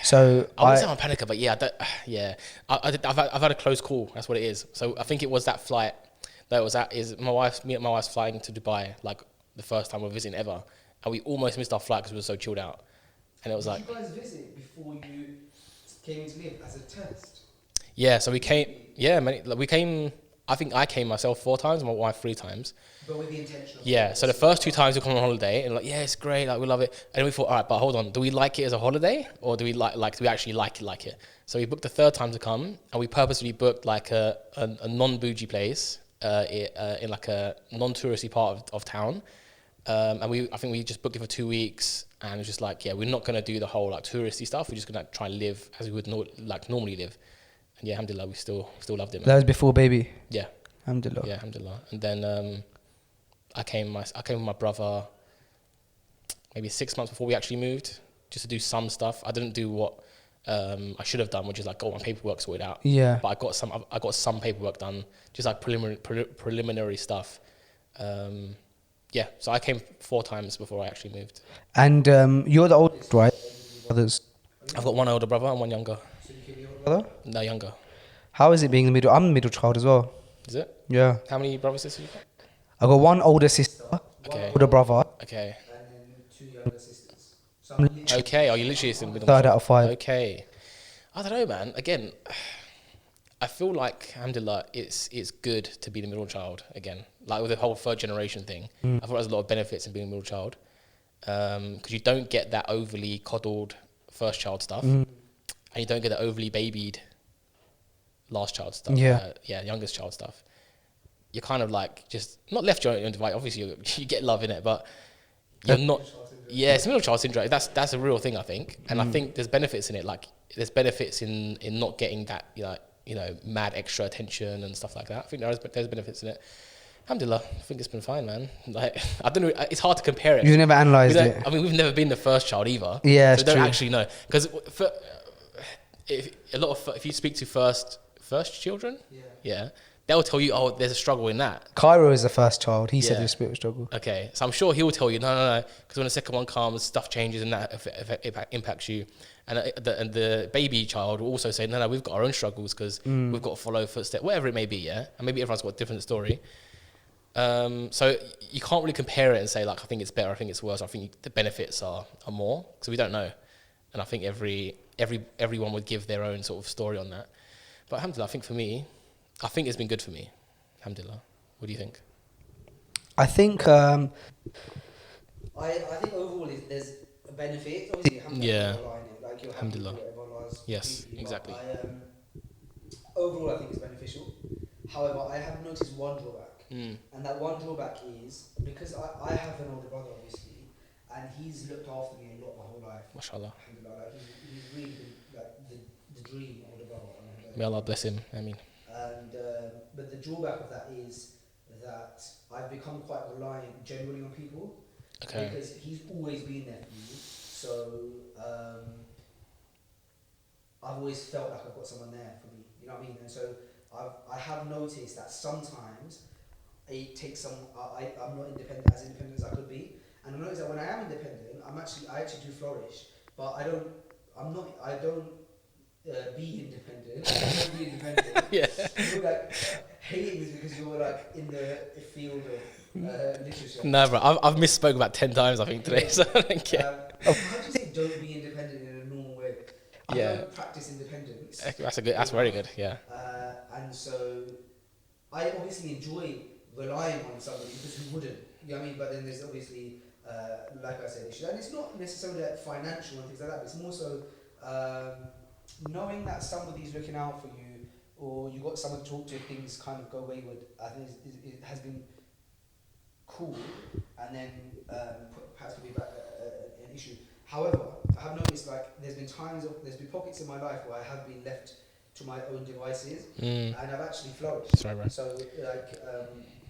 So I wouldn't say I'm a panicker, but yeah, I've had a close call. That's what it is. So I think it was that flight that was at is me and my wife's flying to Dubai like the first time we're visiting ever, and we almost missed our flight because we were so chilled out, and it was like. Did you guys visit before you came to live as a test? Yeah, so we came. Yeah, we came. I think I came myself 4 times, and my wife 3 times. But with the intention of... Yeah, so the first 2 times we come on holiday, and like, yeah, it's great, like we love it. And then we thought, all right, but hold on, do we like it as a holiday, or do we do we actually like it? So we booked the 3rd time to come, and we purposely booked like a non-bougie place in like a non-touristy part of town. And I think we just booked it for 2 weeks, and it was just like, yeah, we're not gonna do the whole like touristy stuff. We're just gonna try and live as we would normally live. And yeah, alhamdulillah, we still loved it, man. That was before baby? Yeah. Alhamdulillah. Yeah, alhamdulillah. And then I came with my brother maybe 6 months before we actually moved, just to do some stuff. I didn't do what I should have done, which is like got my paperwork sorted out. Yeah. But I got some paperwork done, just like preliminary stuff. Yeah, so I came 4 times before I actually moved. And you're the oldest, right? Brothers. I've got 1 older brother and 1 younger. So you can be your brother? No, younger. How is it being the middle? I'm the middle child as well. Is it? Yeah. How many brothers and sisters you got? I got 1 older sister, Okay. 1 older brother, Okay. and then 2 younger sisters. So I'm literally Okay, are you literally in the middle? 3rd out of 5. Okay. I don't know, man. Again, I feel like, alhamdulillah, it's good to be the middle child again. Like with the whole 3rd generation thing, I thought there's a lot of benefits in being a middle child. Because you don't get that overly coddled first child stuff, and you don't get the overly babied last child stuff. Yeah. Youngest child stuff. You're kind of like just not left your own device. Obviously, you get love in it, but you're not. Yeah, it's middle child syndrome. That's a real thing, I think, and I think there's benefits in it. Like there's benefits in not getting that mad extra attention and stuff like that. I think there's benefits in it. Alhamdulillah, I think it's been fine, man. Like I don't know, it's hard to compare it. You've never analysed it. I mean, we've never been the first child either. Yeah, so it's don't true. actually know because if you speak to first children, yeah, they'll tell you, oh, there's a struggle in that. Cairo is the first child. He said Yeah. there's a bit of a struggle. Okay, so I'm sure he'll tell you, no, because when the second one comes, stuff changes and that impacts you. And the baby child will also say, no, we've got our own struggles because we've got to follow footsteps, whatever it may be, yeah? And maybe everyone's got a different story. So you can't really compare it and say, like, I think it's better, I think it's worse, I think the benefits are more, because we don't know. And I think everyone would give their own sort of story on that. But alhamdulillah, I think for me, I think it's been good for me. Alhamdulillah. What do you think? I think I think overall there's a benefit. Obviously, Yeah. like you're Alhamdulillah. happy with whatever lies Yes, completely, exactly. but overall, I think it's beneficial. However, I have noticed one drawback, and that one drawback is because I have an older brother, obviously, and he's looked after me a lot my whole life. MashaAllah. Alhamdulillah, like he's really been like the dream older brother. May Allah bless him. I mean. And but the drawback of that is that I've become quite reliant generally on people. Okay. Because he's always been there for me. So I've always felt like I've got someone there for me. You know what I mean? And so I have noticed that sometimes it takes some. I'm not as independent as I could be. And I noticed that when I am independent, I actually do flourish. But I don't be independent. I don't be independent. Yeah. You're like hating this because you're like in the field of literature. No, bro. I've misspoke about 10 times I think today, so I don't care. How do you say don't be independent in a normal way? I don't practice independence. That's very good. Yeah. And so I obviously enjoy relying on somebody because who wouldn't? You know what I mean? But then there's obviously, like I said, issues, and it's not necessarily like financial and things like that. But it's more so knowing that somebody's looking out for you, or you got someone to talk to if things kind of go wayward. I think it has been cool, and then perhaps could be an issue. However, I have noticed like there's been pockets in my life where I have been left to my own devices, and I've actually flourished. Sorry, bro. So like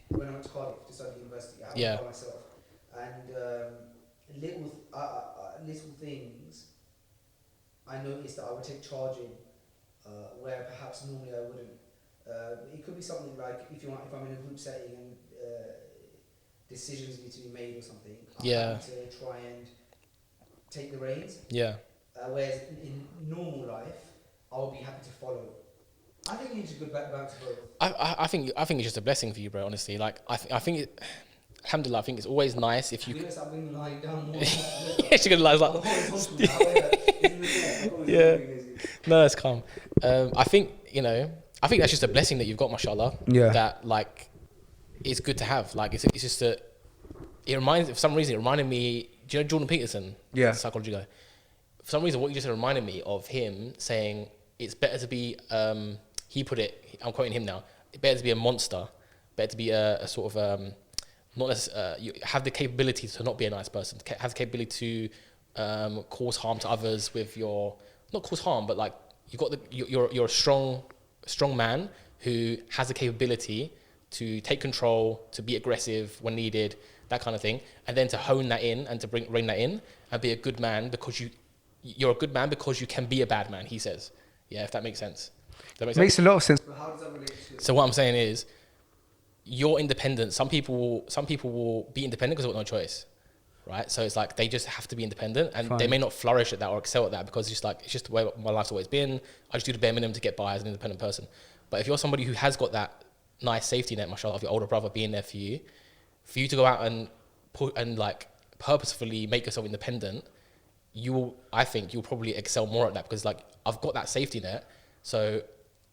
when I went to Cardiff to study university, I had by myself, and little things I noticed that I would take charge in where perhaps normally I wouldn't. It could be something like if I'm in a group setting and decisions need to be made or something. I'm happy to try and take the reins. Yeah. whereas in normal life, I would be happy to follow. I think you need to go back to both. I think it's just a blessing for you, bro. Honestly, like I think it. Alhamdulillah, I think it's always nice if you. I've been lying down more. Yeah, she's gonna lie like. Yeah. No, it's calm. I think that's just a blessing that you've got, mashallah. Yeah. That like, it's good to have. Like it's just a. For some reason, it reminded me. Do you know Jordan Peterson? Yeah. The psychology guy. For some reason, what you just said reminded me of him saying it's better to be. He put it. I'm quoting him now. It's better to be a monster. Better to be a sort of. Not as you have the capability to not be a nice person. Have the capability to cause harm to others with your not cause harm, but like you're a strong man who has the capability to take control, to be aggressive when needed, that kind of thing, and then to hone that in and to rein that in and be a good man because you're a good man because you can be a bad man. He says, yeah, if that makes sense. Makes a lot of sense. But how does that relate to? So what I'm saying is. You're independent. Some people will be independent because they've got no choice, right? So it's like they just have to be independent, and they may not flourish at that or excel at that because it's just the way my life's always been. I just do the bare minimum to get by as an independent person. But if you're somebody who has got that nice safety net, mashallah, of your older brother being there for you to go out and like purposefully make yourself independent, I think you'll probably excel more at that because like I've got that safety net, so.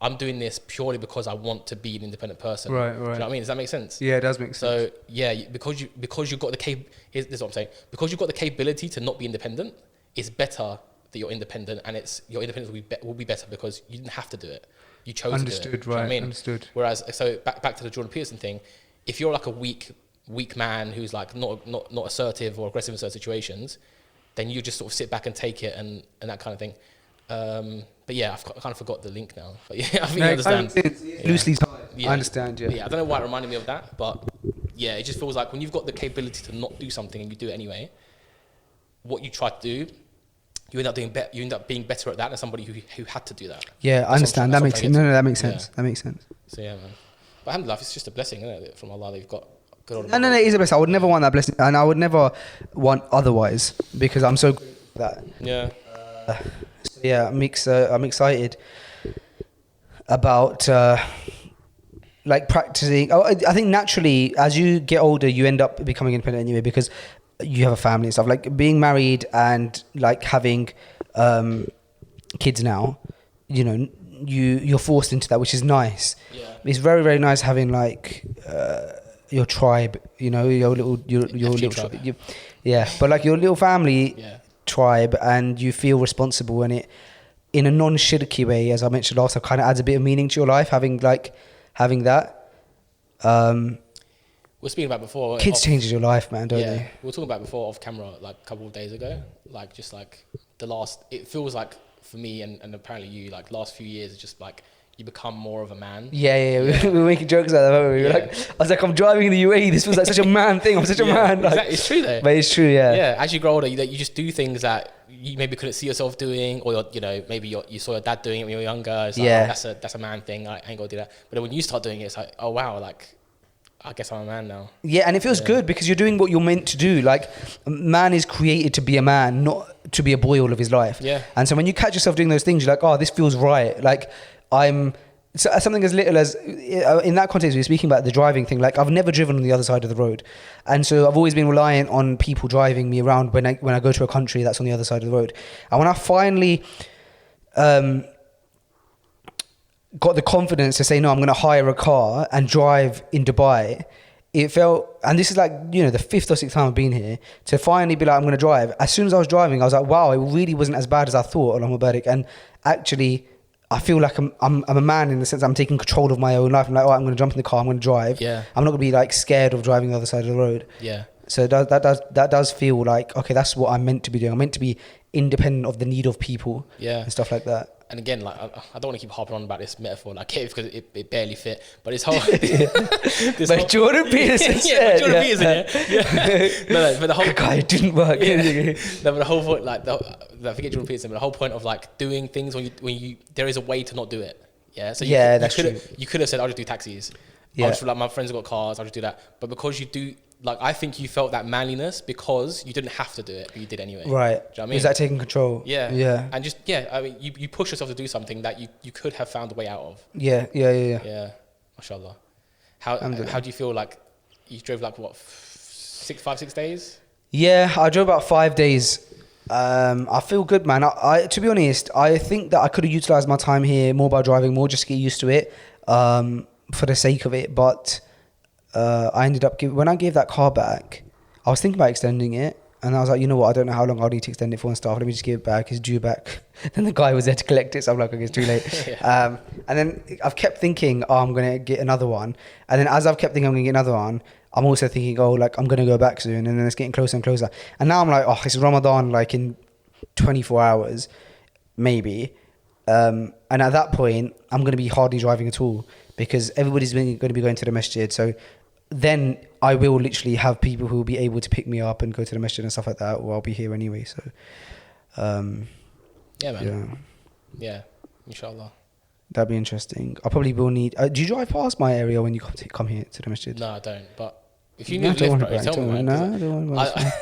I'm doing this purely because I want to be an independent person. Right. Do you know what I mean? Does that make sense? Yeah, it does make sense. So yeah, because you've got the this is what I'm saying. Because you've got the capability to not be independent, it's better that you're independent, and your independence will be better because you didn't have to do it. You chose to do it. Understood, Do you know what I mean? Understood. Whereas, so back to the Jordan Peterson thing, if you're like a weak man who's like not assertive or aggressive in certain situations, then you just sort of sit back and take it and that kind of thing. But yeah, I kind of forgot the link now. But yeah, I think you understand. Loosely tied. Yeah. I understand, yeah. Yeah, I don't know why it reminded me of that, but yeah, it just feels like when you've got the capability to not do something and you do it anyway, what you try to do, you end up being better at that than somebody who had to do that. Yeah, I understand. That makes sense. No, that makes sense. Yeah. That makes sense. So yeah, man. But alhamdulillah, it's just a blessing, isn't it, from Allah that you've got good order. No, it is a blessing. I would never want that blessing, and I would never want otherwise because I'm so grateful for that. Yeah. Yeah, I'm excited about like practicing. I think naturally, as you get older, you end up becoming independent anyway because you have a family and stuff. Like being married and like having kids now, you know, you're forced into that, which is nice. Yeah. It's very, very nice having like your tribe, you know, your little tribe. Yeah, but like your little family. Yeah. Tribe, and you feel responsible, and it in a non-shirky way, as I mentioned last time, kind of adds a bit of meaning to your life having that. We were speaking about before. Kids changes your life, man, don't yeah, they? we were talking about before off camera like a couple of days ago, like just like it feels like for me and apparently you, like last few years, it's just like you become more of a man. Yeah. We were making jokes about that, weren't we? Yeah. I was like, I'm driving in the UAE. This feels like such a man thing. I'm such a man. Like, Exactly. It's true though. But it's true, yeah. Yeah. As you grow older, you just do things that you maybe couldn't see yourself doing, or maybe you saw your dad doing it when you were younger. It's like, Yeah. oh, that's a man thing. I ain't gonna do that. But then when you start doing it, it's like, oh wow, like I guess I'm a man now. Yeah, and it feels good because you're doing what you're meant to do. Like, man is created to be a man, not to be a boy all of his life. Yeah. And so when you catch yourself doing those things, you're like, oh, this feels right. Like, something as little as, in that context, we were speaking about the driving thing. Like, I've never driven on the other side of the road. And so I've always been reliant on people driving me around when I go to a country that's on the other side of the road. And when I finally got the confidence to say, no, I'm going to hire a car and drive in Dubai, it felt, and this is like, you know, the 5th or 6th time I've been here, to finally be like, I'm going to drive. As soon as I was driving, I was like, wow, it really wasn't as bad as I thought, Allahu Barik. And actually, I feel like I'm a man in the sense I'm taking control of my own life. I'm like, oh, I'm going to jump in the car, I'm going to drive. Yeah. I'm not going to be like scared of driving the other side of the road. Yeah. So that does feel like, okay, that's what I'm meant to be doing. I'm meant to be independent of the need of people. Yeah. And stuff like that. And again, like I don't want to keep harping on about this metaphor, like because it barely fit. But this whole, But Jordan Peterson said, Jordan Peterson, yeah. No, but the whole guy, it didn't work. No, but the whole point, like, I forget Jordan Peterson, but the whole point of like doing things when you there is a way to not do it. Yeah. So you could have said, I'll just do taxis. Yeah. I'll just like my friends have got cars. I'll just do that. But because you do, like, I think you felt that manliness because you didn't have to do it, but you did anyway. Right. Do you know what I mean? Is that taking control? Yeah. Yeah. And just I mean, you push yourself to do something that you could have found a way out of. Yeah. Yeah. Mashallah. How Alhamdulillah. do you feel like you drove like what 5-6 days? Yeah, I drove about 5 days. I feel good, man. I to be honest, I think that I could have utilized my time here more by driving more, just to get used to it, for the sake of it. But I ended up when I gave that car back, I was thinking about extending it, and I was like, you know what? I don't know how long I'll need to extend it for and stuff. Let me just give it back. It's due back. Then the guy was there to collect it, so I'm like, okay, it's too late. Yeah. And then I've kept thinking, oh, I'm gonna get another one. And then as I've kept thinking I'm gonna get another one, I'm also thinking, oh, like I'm gonna go back soon, and then it's getting closer and closer. And now I'm like, oh, it's Ramadan, like in 24 hours, maybe. And at that point, I'm gonna be hardly driving at all because everybody's going to be going to the masjid. So then I will literally have people who will be able to pick me up and go to the masjid and stuff like that, or I'll be here anyway. So, Yeah, man. Yeah, inshallah. That'd be interesting. I probably will need. Do you drive past my area when you come here to the masjid? No, I don't. But if you No, need don't lift, worry bro, about it, tell me, don't man. worry. No, don't worry about it.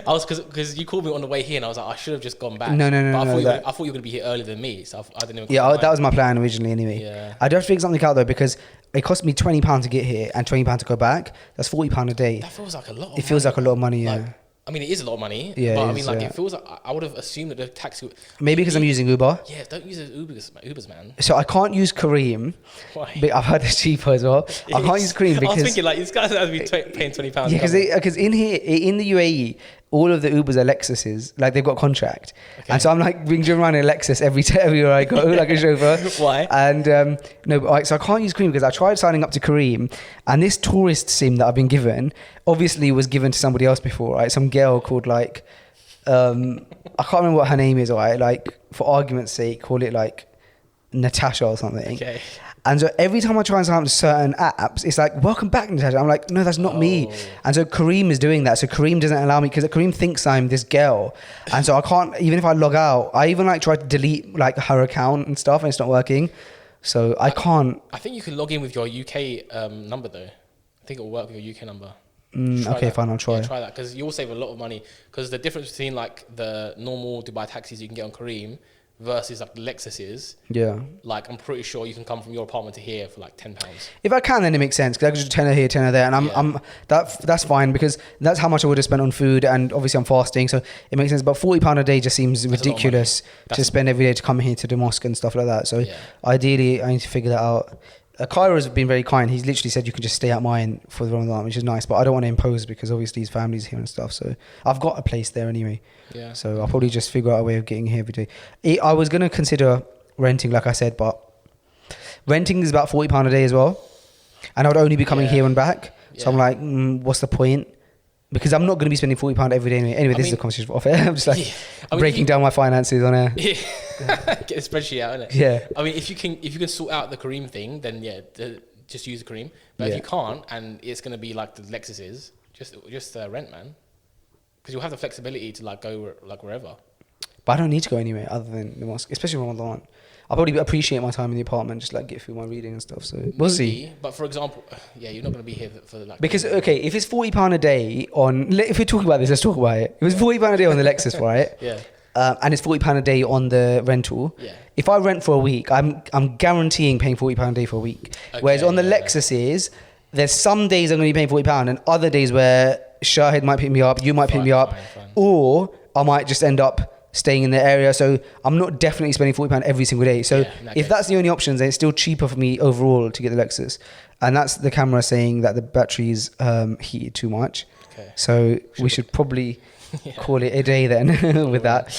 I was because you called me on the way here, and I was like, I should have just gone back. No, But no, I thought you were gonna be here earlier than me, so I didn't even. Yeah, that was my plan originally anyway. Yeah. I do have to figure something out though, because it cost me £20 to get here and £20 to go back. That's £40 a day. That feels like a lot. It feels like a lot of money, yeah. Like, I mean, it is a lot of money. Yeah, but it I mean, is, like, yeah. it feels like I would have assumed that the taxi. Maybe because I'm using Uber. Yeah, don't use Ubers, man. So I can't use Kareem. Why? But I've heard it's cheaper as well. I can't use Kareem because I was thinking like this guy's have to be paying £20. yeah, because in here in the UAE, all of the Ubers are Lexuses, like they've got contract, and so I'm like being driven around in a Lexus everywhere I go, like a chauffeur. Why? And no, but, like, so I can't use Kareem because I tried signing up to Kareem, and this tourist SIM that I've been given obviously was given to somebody else before, right? Some girl called like I can't remember what her name is, right? Like for argument's sake, call it like Natasha or something. Okay. And so every time I try and sign up to certain apps, it's like, welcome back, Natasha. I'm like, no, that's not me. And so Kareem is doing that. So Kareem doesn't allow me because Kareem thinks I'm this girl. And so I can't, even if I log out, I even like try to delete like her account and stuff and it's not working. So I can't. I think you can log in with your UK number though. I think it will work with your UK number. Okay, that. fine, I'll try. Yeah, try that because you'll save a lot of money. Because the difference between like the normal Dubai taxis you can get on Kareem versus like the Lexuses, Yeah. like I'm pretty sure you can come from your apartment to here for like £10. If I can, then it makes sense because I could just tenner here, tenner there, and that's fine because that's how much I would have spent on food, and obviously I'm fasting, so it makes sense. But £40 a day just seems ridiculous to spend every day to come here to the mosque and stuff like that. So ideally, I need to figure that out. Cairo has been very kind. He's literally said you can just stay at mine for the Ramadan, which is nice. But I don't want to impose because obviously his family's here and stuff. So I've got a place there anyway. Yeah. So I'll probably just figure out a way of getting here every day. I was going to consider renting, like I said, but renting is about £40 a day as well. And I would only be coming here and back. So I'm like, what's the point? Because I'm not going to be spending £40 every day anyway. Anyway, this is a conversation off air. I'm just like breaking down my finances on air. Get a spreadsheet out, innit? Yeah. I mean, if you can sort out the Kareem thing, then just use the Kareem. But if you can't, and it's going to be like the Lexuses, just rent, man. Because you'll have the flexibility to like go like wherever. But I don't need to go anywhere other than the mosque, especially Ramadan. I'll probably appreciate my time in the apartment, just like get through my reading and stuff. So we'll see. But for example, you're not going to be here for like. Because okay, if it's £40 a day on, if we're talking about this, let's talk about it. It was £40 a day on the Lexus, right? Yeah. And it's £40 a day on the rental. Yeah. If I rent for a week, I'm guaranteeing paying £40 a day for a week. Okay, Whereas on the Lexuses, there's some days I'm going to be paying £40 and other days where Shahid might pick me up, you might pick me up, fine. or I might just end up staying in the area. So I'm not definitely spending £40 every single day. So if that's the only options, then it's still cheaper for me overall to get the Lexus. And that's the camera saying that the battery's heated too much. Okay. So we should probably call it a day then with that.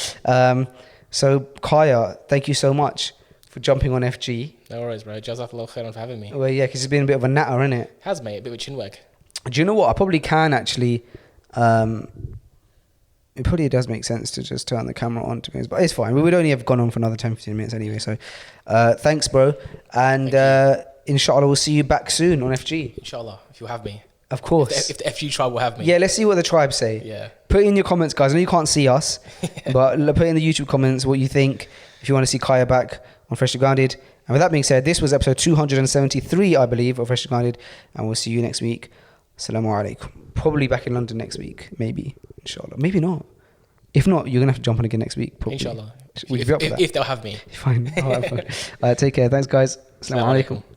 So Kaya, thank you so much for jumping on FG. No worries, bro. Jazakallah khairan for having me. Well, yeah, because it's been a bit of a natter, isn't it? Has, mate, a bit of a chin wag. Do you know what? I probably can actually. It probably does make sense to just turn the camera on, to be honest, but it's fine. We would only have gone on for another 10-15 minutes anyway. So thanks, bro. And inshallah, we'll see you back soon on FG. Inshallah, if you have me. Of course. If the FG tribe will have me. Yeah, let's see what the tribe say. Yeah. Put in your comments, guys. I know you can't see us, but put in the YouTube comments what you think. If you want to see Kaya back on Freshly Grounded, And with that being said, this was episode 273, I believe, of Freshly Grounded, and we'll see you next week. Assalamu alaikum. Probably back in London next week, maybe, inshallah. Maybe not. If not, you're gonna have to jump on again next week. Probably. Inshallah. Would you be up for that? If they'll have me. Fine. All right, fine. Take care. Thanks, guys. Assalamu alaikum.